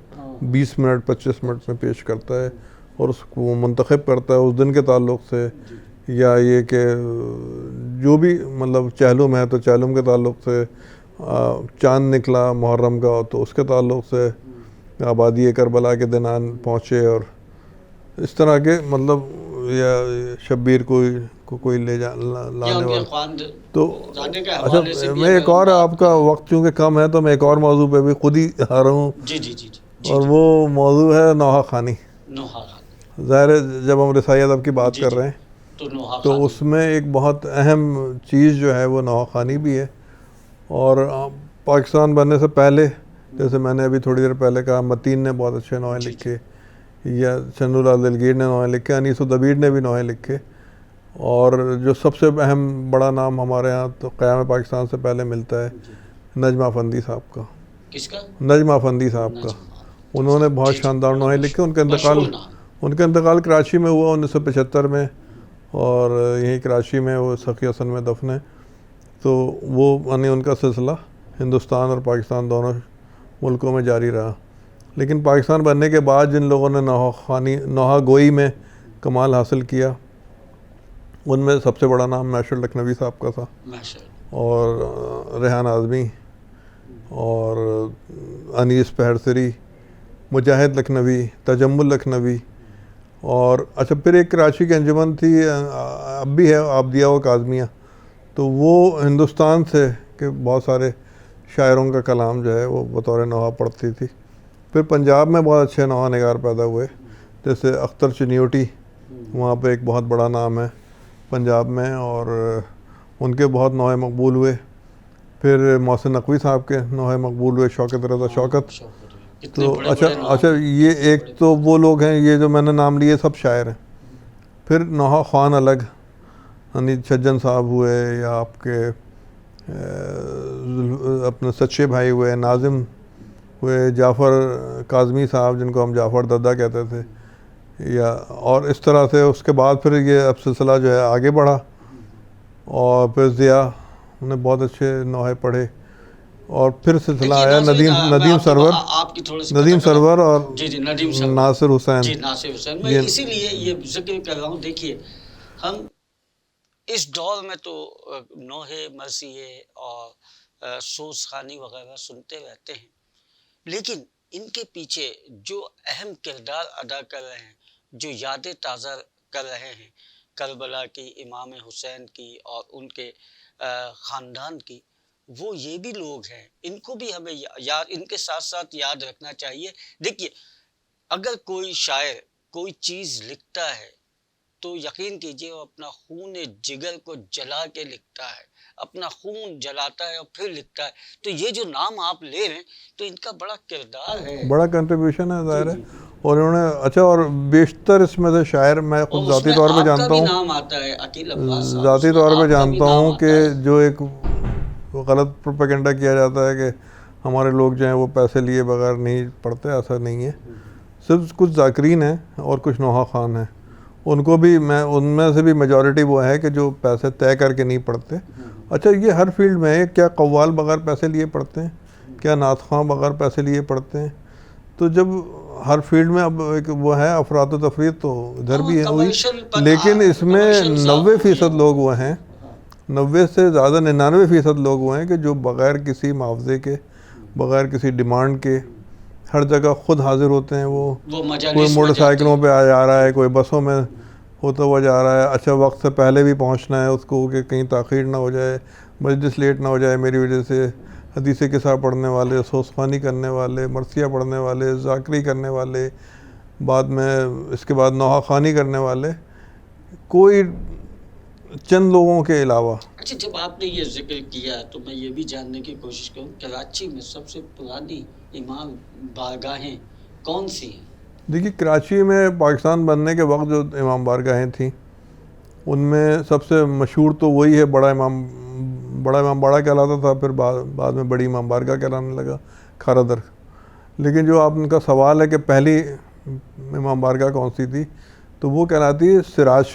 20 منٹ 25 منٹ میں پیش کرتا ہے اور اس کو منتخب کرتا ہے اس دن کے تعلق سے، یا یہ کہ جو بھی مطلب چہلم ہے تو چہلم کے تعلق سے، چاند نکلا محرم کا تو اس کے تعلق سے، آبادی کربلا کے دن پہنچے، اور اس طرح کے مطلب یا شبیر کوئی لانے والا. تو اچھا، میں ایک اور آپ کا وقت چونکہ کم ہے تو میں ایک اور موضوع پہ بھی خود ہی آ رہا ہوں. اور وہ موضوع ہے نوحہ خوانی. ظاہر ہے جب ہم رسائی ادب کی بات کر رہے ہیں تو اس میں ایک بہت اہم چیز جو ہے وہ نوحہ خوانی بھی ہے. اور پاکستان بننے سے پہلے، جیسے میں نے ابھی تھوڑی دیر پہلے کہا، متین نے بہت اچھے نوحے لکھے، یا چنو لال دلگیر نے نوحے لکھے، انیس الدبیر نے بھی نوحے لکھے. اور جو سب سے اہم بڑا نام ہمارے ہاں تو قیام پاکستان سے پہلے ملتا ہے نجم افندی صاحب کا. کس کا؟ نجم افندی صاحب کا. انہوں نے بہت شاندار نوحے لکھے. ان کا انتقال کراچی میں ہوا 1975 میں، اور یہیں کراچی میں وہ سخی حسن میں دفن ہے. تو وہ یعنی ان کا سلسلہ ہندوستان اور پاکستان دونوں ملکوں میں جاری رہا. لیکن پاکستان بننے کے بعد جن لوگوں نے نوحہ گوئی میں کمال حاصل کیا، ان میں سب سے بڑا نام میشر لکھنوی صاحب کا تھا، اور ریحان اعظمی اور انیس پہرسری، مجاہد لکھنوی، تجمل لکھنوی. اور اچھا، پھر ایک کراچی کی انجمن تھی، اب بھی ہے، عابدیہ و کاظمیہ. تو وہ ہندوستان سے کہ بہت سارے شاعروں کا کلام جو ہے وہ بطور نوحہ پڑھتی تھی. پھر پنجاب میں بہت اچھے نوحہ نگار پیدا ہوئے، جیسے اختر چنیوٹی، وہاں پہ ایک بہت بڑا نام ہے پنجاب میں، اور ان کے بہت نوحے مقبول ہوئے. پھر محسن نقوی صاحب کے نوحے مقبول ہوئے، شوکت رضا شوکت. تو اچھا یہ ایک تو وہ لوگ ہیں، یہ جو میں نے نام لیے سب شاعر ہیں. پھر نوحہ خوان الگ، یعنی چھجن صاحب ہوئے، یا آپ کے اپنے سچے بھائی ہوئے، ناظم ہوئے، جعفر کاظمی صاحب جن کو ہم جعفر دادا کہتے تھے، یا اور اس طرح سے. اس کے بعد پھر یہ اب سلسلہ جو ہے آگے بڑھا، اور پھر ضیاء نے بہت اچھے نوحے پڑھے، اور پھر سلسلہ آیا ندیم سرور اور ناصر حسین. میں اسی لیے یہ ذکر کر رہا ہوں. دیکھیے، ہم اس دور میں تو نوحے، مرثیے اور سوز خوانی وغیرہ سنتے رہتے ہیں، لیکن ان کے پیچھے جو اہم کردار ادا کر رہے ہیں، جو یادیں تازہ کر رہے ہیں کربلا کی، امام حسین کی اور ان کے خاندان کی، وہ یہ بھی لوگ ہیں. ان کو بھی ہمیں ان کے ساتھ ساتھ یاد رکھنا چاہیے. دیکھیے، اگر کوئی شاعر کوئی چیز لکھتا ہے تو یقین کیجئے وہ اپنا خون جگر کو جلا کے لکھتا ہے، اپنا خون جلاتا ہے اور پھر لکھتا ہے. تو یہ جو نام آپ لے رہے ہیں تو ان کا بڑا کردار ہے، بڑا کنٹریبیوشن ہے ظاہر ہے. اور انہوں نے اچھا، اور بیشتر اس میں سے شاعر میں خود ذاتی طور پہ جانتا ہوں، نام آتا ہے عقیل عباس صاحب، ذاتی طور پہ جانتا ہوں کہ جو ایک غلط پروپیگنڈا کیا جاتا ہے کہ ہمارے لوگ جو ہیں وہ پیسے لیے بغیر نہیں پڑھتے، ایسا نہیں ہے. صرف کچھ ذاکرین ہیں اور کچھ نوحہ خوان ہیں. ان کو بھی ان میں سے بھی میجورٹی وہ ہے کہ جو پیسے طے کر کے نہیں پڑھتے. اچھا، یہ ہر فیلڈ میں ہے. کیا قوال بغیر پیسے لیے پڑھتے ہیں؟ کیا نعت خواں بغیر پیسے لیے پڑھتے ہیں؟ تو جب ہر فیلڈ میں اب ایک وہ ہے افراد و تفریح تو ادھر بھی ہوئی، لیکن اس میں 90% لوگ وہ ہیں، 90 سے زیادہ 99% لوگ وہ ہیں کہ جو بغیر کسی معاوضے کے، بغیر کسی ڈیمانڈ کے ہر جگہ خود حاضر ہوتے ہیں. وہ کوئی موٹر سائیکلوں پہ آ جا رہا ہے، کوئی بسوں میں ہوتا ہوا جا رہا ہے، اچھا وقت سے پہلے بھی پہنچنا ہے اس کو کہ کہیں تاخیر نہ ہو جائے، مجلس لیٹ نہ ہو جائے میری وجہ سے. حدیث قصہ پڑھنے والے، سوسخوانی کرنے والے، مرثیہ پڑھنے والے، ذاکری کرنے والے، بعد میں اس کے بعد نوحہ خوانی کرنے والے، کوئی چند لوگوں کے علاوہ. اچھا، جب آپ نے یہ ذکر کیا تو میں یہ بھی جاننے کی کوشش کروں، کراچی میں سب سے پرانی امام بارگاہیں کون سی ہیں؟ دیکھیے کراچی میں پاکستان بننے کے وقت جو امام بارگاہیں تھیں ان میں سب سے مشہور تو وہی ہے، بڑا امام باڑہ کہلاتا تھا، پھر بعد میں بڑی امام بارگاہ کہلانے لگا، کھارا در. لیکن جو آپ ان کا سوال ہے کہ پہلی امام بارگاہ کون سی تھی، تو وہ کہلاتی ہے سراج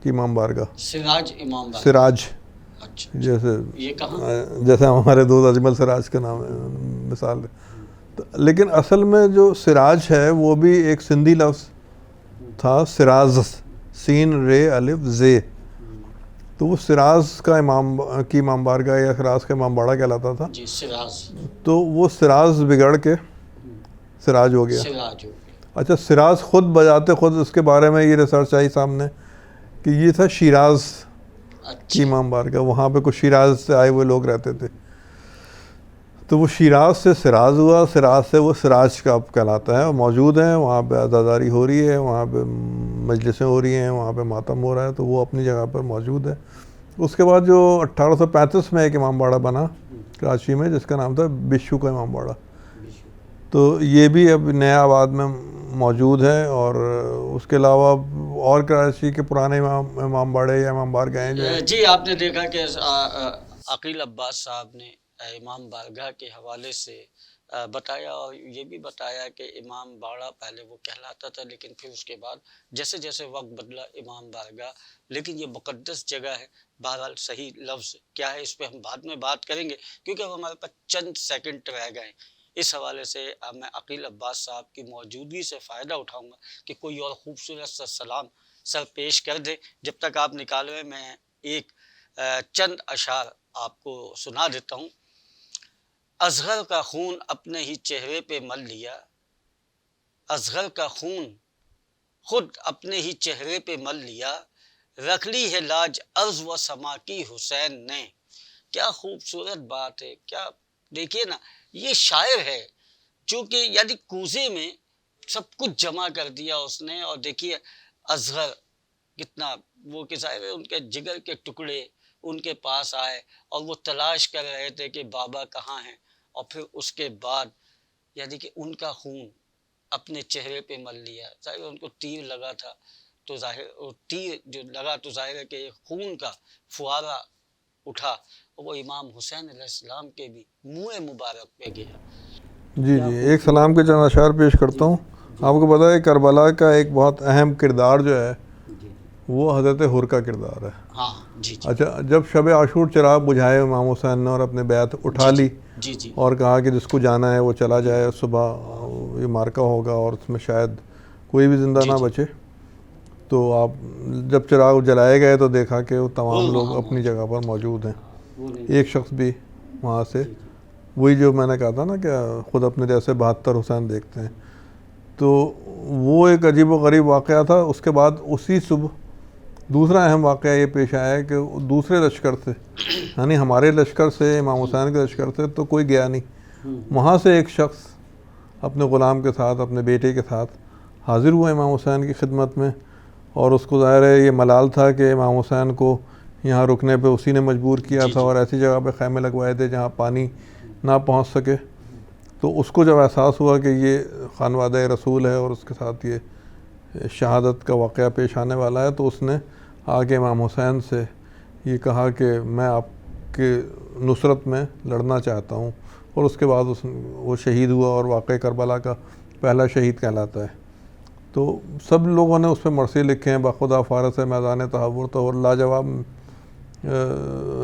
کی امام بارگاہ. سراج امام بارگاہ. سراج، اچھا، جیسے یہ کہاں؟ جیسے ہمارے دوست اجمل سراج کا نام ہے مثال ہے. لیکن اصل میں جو سراج ہے وہ بھی ایک سندھی لفظ تھا، سراز، سین رے الف زے. تو وہ سراز کا امام بارگاہ یا سراز کا امام باڑہ کہلاتا تھا. جی، سراز. تو وہ سراز بگڑ کے سراج ہو گیا. سراج ہو گیا. اچھا، سراز خود بجاتے خود اس کے بارے میں یہ ریسرچ آئی سامنے کہ یہ تھا شیراز کی امام بارگاہ، وہاں پہ کچھ شیراز سے آئے ہوئے لوگ رہتے تھے. تو وہ شیراز سے سراز ہوا، سراز سے وہ سراج کا اب کہلاتا ہے، اور موجود ہیں وہاں پہ، عزاداری ہو رہی ہے وہاں پہ، مجلسیں ہو رہی ہیں وہاں پہ، ماتم ہو رہا ہے، تو وہ اپنی جگہ پر موجود ہے. اس کے بعد جو 1835 میں ایک امام باڑہ بنا کراچی میں جس کا نام تھا بشو کا امام باڑہ، تو یہ بھی اب نیا آباد میں موجود ہے. اور اس کے علاوہ اور کراچی کے پرانے امام باڑے یا امام بارگاہیں جو ہیں. جی، آپ نے دیکھا کہ عقیل عباس صاحب نے امام بارگاہ کے حوالے سے بتایا، اور یہ بھی بتایا کہ امام باڑہ پہلے وہ کہلاتا تھا، لیکن پھر اس کے بعد جیسے جیسے وقت بدلا امام بارگاہ. لیکن یہ مقدس جگہ ہے. بہرحال صحیح لفظ کیا ہے اس پہ ہم بعد میں بات کریں گے، کیونکہ اب ہمارے پاس چند سیکنڈ رہ گئے ہیں. اس حوالے سے میں عقیل عباس صاحب کی موجودگی سے فائدہ اٹھاؤں گا کہ کوئی اور خوبصورت سا سلام سر پیش کر دے. جب تک آپ نکال رہے ہیں میں ایک چند اشعار آپ کو سنا دیتا ہوں. اصغر کا خون اپنے ہی چہرے پہ مل لیا، اصغر کا خون خود اپنے ہی چہرے پہ مل لیا، رکھ لی ہے لاج ارض و سما کی حسین نے. کیا خوبصورت بات ہے. کیا دیکھیے نا، یہ شاعر ہے جو کہ یعنی کوزے میں سب کچھ جمع کر دیا اس نے. اور دیکھیے اصغر کتنا وہ کہ ظاہر ہے ان کے جگر کے ٹکڑے ان کے پاس آئے اور وہ تلاش کر رہے تھے کہ بابا کہاں ہیں. اور پھر اس کے بعد یعنی کہ ان کا خون اپنے چہرے پہ مل لیا. ظاہر ان کو تیر لگا تھا، تو ظاہر تیر جو لگا تو ظاہر ہے کہ خون کا فوارہ اٹھا اور وہ امام حسین علیہ السلام کے بھی منہ مبارک پہ گیا. جی ایک سلام کے چند اشعار پیش کرتا ہوں. آپ کو پتہ ہے کربلا کا ایک بہت اہم کردار جو ہے وہ حضرت حر کا کردار ہے. ہاں جی. اچھا، جب شب عاشور چراغ بجھائے امام حسین نے اور اپنے بیعت اٹھا لی اور کہا کہ جس کو جانا ہے وہ چلا جائے، صبح یہ مارکہ ہوگا اور اس میں شاید کوئی بھی زندہ نہ بچے. تو آپ جب چراغ جلائے گئے تو دیکھا کہ وہ تمام لوگ اپنی جگہ پر موجود ہیں، ایک شخص بھی وہاں سے، وہی جو میں نے کہا تھا نا کہ خود اپنے جیسے 72 حسین دیکھتے ہیں. تو وہ ایک عجیب و غریب واقعہ تھا. اس کے بعد اسی صبح دوسرا اہم واقعہ یہ پیش آیا ہے کہ دوسرے لشکر سے، یعنی ہمارے لشکر سے، امام حسین کے لشکر سے تو کوئی گیا نہیں، وہاں سے ایک شخص اپنے غلام کے ساتھ، اپنے بیٹے کے ساتھ حاضر ہوا امام حسین کی خدمت میں. اور اس کو ظاہر ہے یہ ملال تھا کہ امام حسین کو یہاں رکنے پہ اسی نے مجبور کیا تھا اور ایسی جگہ پہ خیمے لگوائے تھے جہاں پانی نہ پہنچ سکے. تو اس کو جب احساس ہوا کہ یہ خانوادہ رسول ہے اور اس کے ساتھ یہ شہادت کا واقعہ پیش آنے والا ہے، تو اس نے آ کے امام حسین سے یہ کہا کہ میں آپ کے نصرت میں لڑنا چاہتا ہوں. اور اس کے بعد وہ شہید ہوا اور واقعہ کربلا کا پہلا شہید کہلاتا ہے. تو سب لوگوں نے اس پہ مرثیے لکھے ہیں، باخدا فارس ہے، میدان تحور تو لاجواب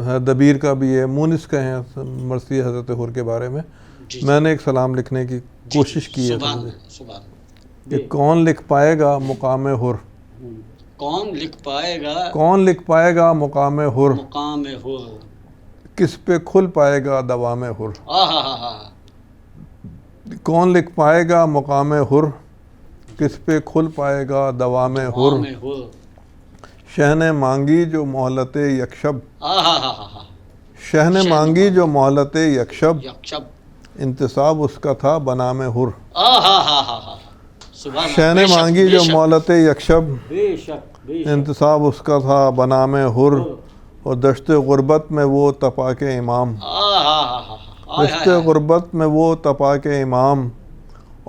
ہے، دبیر کا بھی ہے، مونس کا ہیں مرثیے حضرت حر کے بارے میں. جی میں نے ایک سلام لکھنے کی کوشش کی ہے سبحان تم سے اللہ، سبحان اللہ۔ کہ کون لکھ پائے گا مقام حر، کون لکھ پائے گا کون لکھ پائے گا مقام حر، مقام حر، کس پہ کھل پائے گا دوام حر، آہا، کون لکھ پائے گا مقام حر، کس پہ کھل پائے گا دوام حر، مقام حر، شہ نے مانگی جو مہلت یکشب، آہا، شہ نے مانگی جو مہلت یکشب، یکشب، انتصاب اس کا تھا بنام حر، آہا، سبحان شہ اللہ، نے بے شک، مانگی بے جو شک، مہلت یکشب، بے شک، بے شک، انتصاب اس کا تھا بنام حر، اور دشت غربت میں وہ تپا کے امام، آہا، دشت غربت میں وہ تپا کے امام،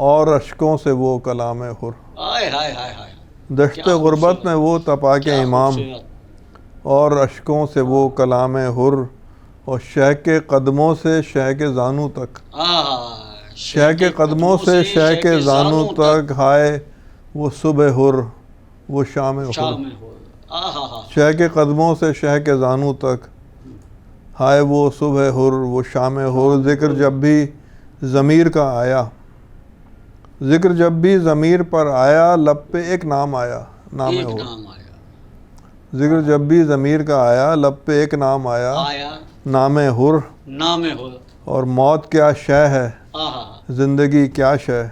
اور اشکوں سے وہ کلام حر، ہائے، دشت کیا غربت خوبصورت، میں وہ تپا کے کیا امام، خوبصورت، اور اشکوں سے وہ کلام حر، اور شہ کے قدموں سے شہ کے زانو تک، شہ کے قدموں سے شہ کے زانو تک، ہائے وہ صبح حر وہ شام حر، شام ہو، آہا، شہ کے قدموں سے شہ کے زانو تک، ہائے وہ صبح حر وہ شام حر، ذکر جب بھی ضمیر کا آیا، ذکر جب بھی ضمیر پر آیا، لب پہ ایک نام آیا، نام ایک حر، نام آیا، ذکر جب بھی ضمیر کا آیا، لب پہ ایک نام آیا، نام حر، نام ہو، اور موت کیا شے ہے آہا، زندگی کیا شے،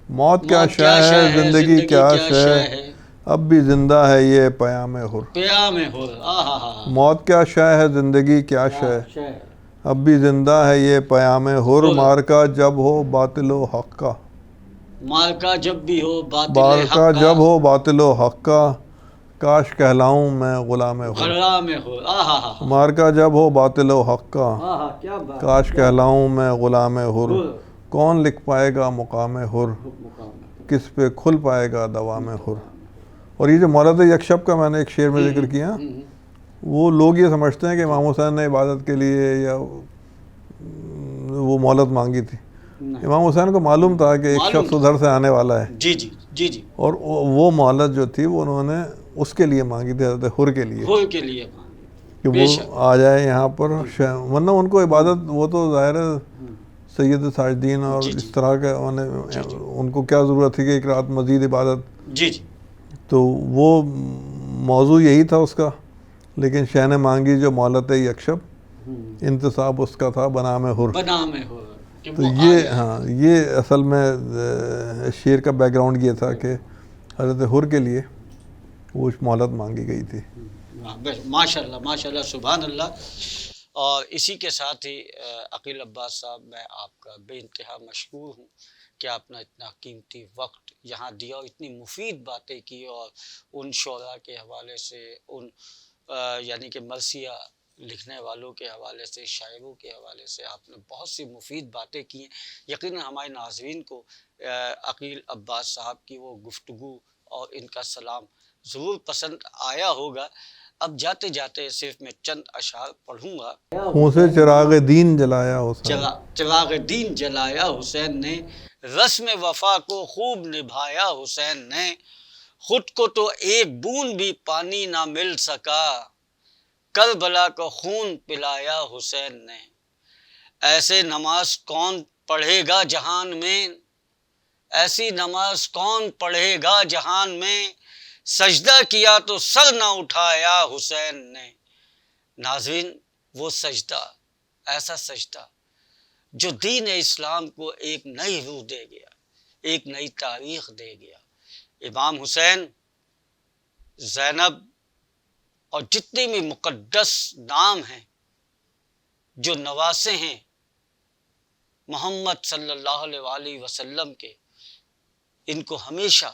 موت کیا موت شے ہے زندگی کیا شے، ہے، اب بھی زندہ ہے یہ پیام حر، قیام ہو، آہا، موت کیا شے ہے زندگی کیا شے، اب بھی زندہ ہے یہ پیام حر، مارکا جب ہو باطل و حق کا، مارکا جب بھی ہو باطل مارکا حق کا، جب ہو باطل و حق کا، کاش کہلاؤں میں غلام حر، غلام ہو، آہا، مارکا جب ہو باطل و حق کا، کیا بات، کاش کہلاؤں میں غلام حر، کون لکھ پائے گا مقام حر، کس پہ کھل پائے گا دوام حر۔ اور یہ جو مہلت یکشب کا میں نے ایک شعر میں ذکر کیا، وہ لوگ یہ سمجھتے ہیں کہ امام حسین نے عبادت کے لیے یا وہ مہلت مانگی تھی، امام حسین کو معلوم تھا کہ ایک شخص ادھر سے آنے والا ہے، جی، اور وہ مہلت جو تھی وہ انہوں نے اس کے لیے مانگی تھی، حضرت حر کے لیے، ہو کے لیے کہ وہ آ جائے یہاں پر، ورنہ ان کو عبادت وہ تو ظاہر ہے سید ساجدین اور اس طرح کے ان کو کیا ضرورت تھی کہ ایک رات مزید عبادت، جی، تو وہ موضوع یہی تھا اس کا، لیکن شہ نے مانگی جو مہلت یکشب، انتصاب اس کا تھا بنام حر، بنام ہو، تو یہ اصل میں شعر کا بیک گراؤنڈ یہ تھا کہ حضرت حر کے لیے وہ مہلت مانگی گئی تھی۔ ماشاء اللہ، سبحان اللہ۔ اور اسی کے ساتھ ہی عقیل عباس صاحب، میں آپ کا بے انتہا مشکور ہوں کہ آپ نے اتنا قیمتی وقت یہاں دیا اور اتنی مفید باتیں کی، اور ان شعراء کے حوالے سے، ان یعنی کہ مرثیہ لکھنے والوں کے حوالے سے، شاعروں کے حوالے سے آپ نے بہت سی مفید باتیں کی ہیں۔ یقیناً ہمارے ناظرین کو عقیل عباس صاحب کی وہ گفتگو اور ان کا سلام ضرور پسند آیا ہوگا۔ اب جاتے جاتے صرف میں چند اشعار پڑھوں گا۔ خون سے چراغ دین جلایا حسین، چراغ دین جلایا حسین نے، رسم وفا کو خوب نبھایا حسین نے، خود کو تو ایک بوند بھی پانی نہ مل سکا، کربلا کو خون پلایا حسین نے، ایسے نماز کون پڑھے گا جہان میں، ایسی نماز کون پڑھے گا جہان میں، سجدہ کیا تو سر نہ اٹھایا حسین نے۔ ناظرین، وہ سجدہ، ایسا سجدہ جو دین اسلام کو ایک نئی روح دے گیا، ایک نئی تاریخ دے گیا۔ امام حسین، زینب اور جتنے بھی مقدس نام ہیں جو نواسے ہیں محمد صلی اللہ علیہ وآلہ وسلم کے، ان کو ہمیشہ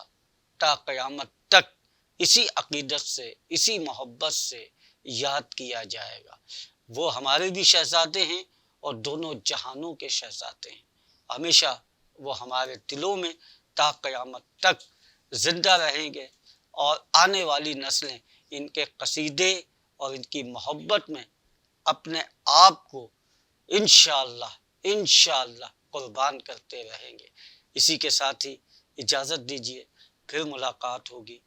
تا قیامت تک اسی عقیدت سے، اسی محبت سے یاد کیا جائے گا۔ وہ ہمارے بھی شہزادے ہیں اور دونوں جہانوں کے شہزادے ہیں، ہمیشہ وہ ہمارے دلوں میں تا قیامت تک زندہ رہیں گے، اور آنے والی نسلیں ان کے قصیدے اور ان کی محبت میں اپنے آپ کو انشاءاللہ قربان کرتے رہیں گے۔ اسی کے ساتھ ہی اجازت دیجیے، پھر ملاقات ہوگی،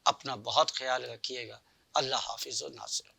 اپنا بہت خیال رکھیے گا، اللہ حافظ و ناصر۔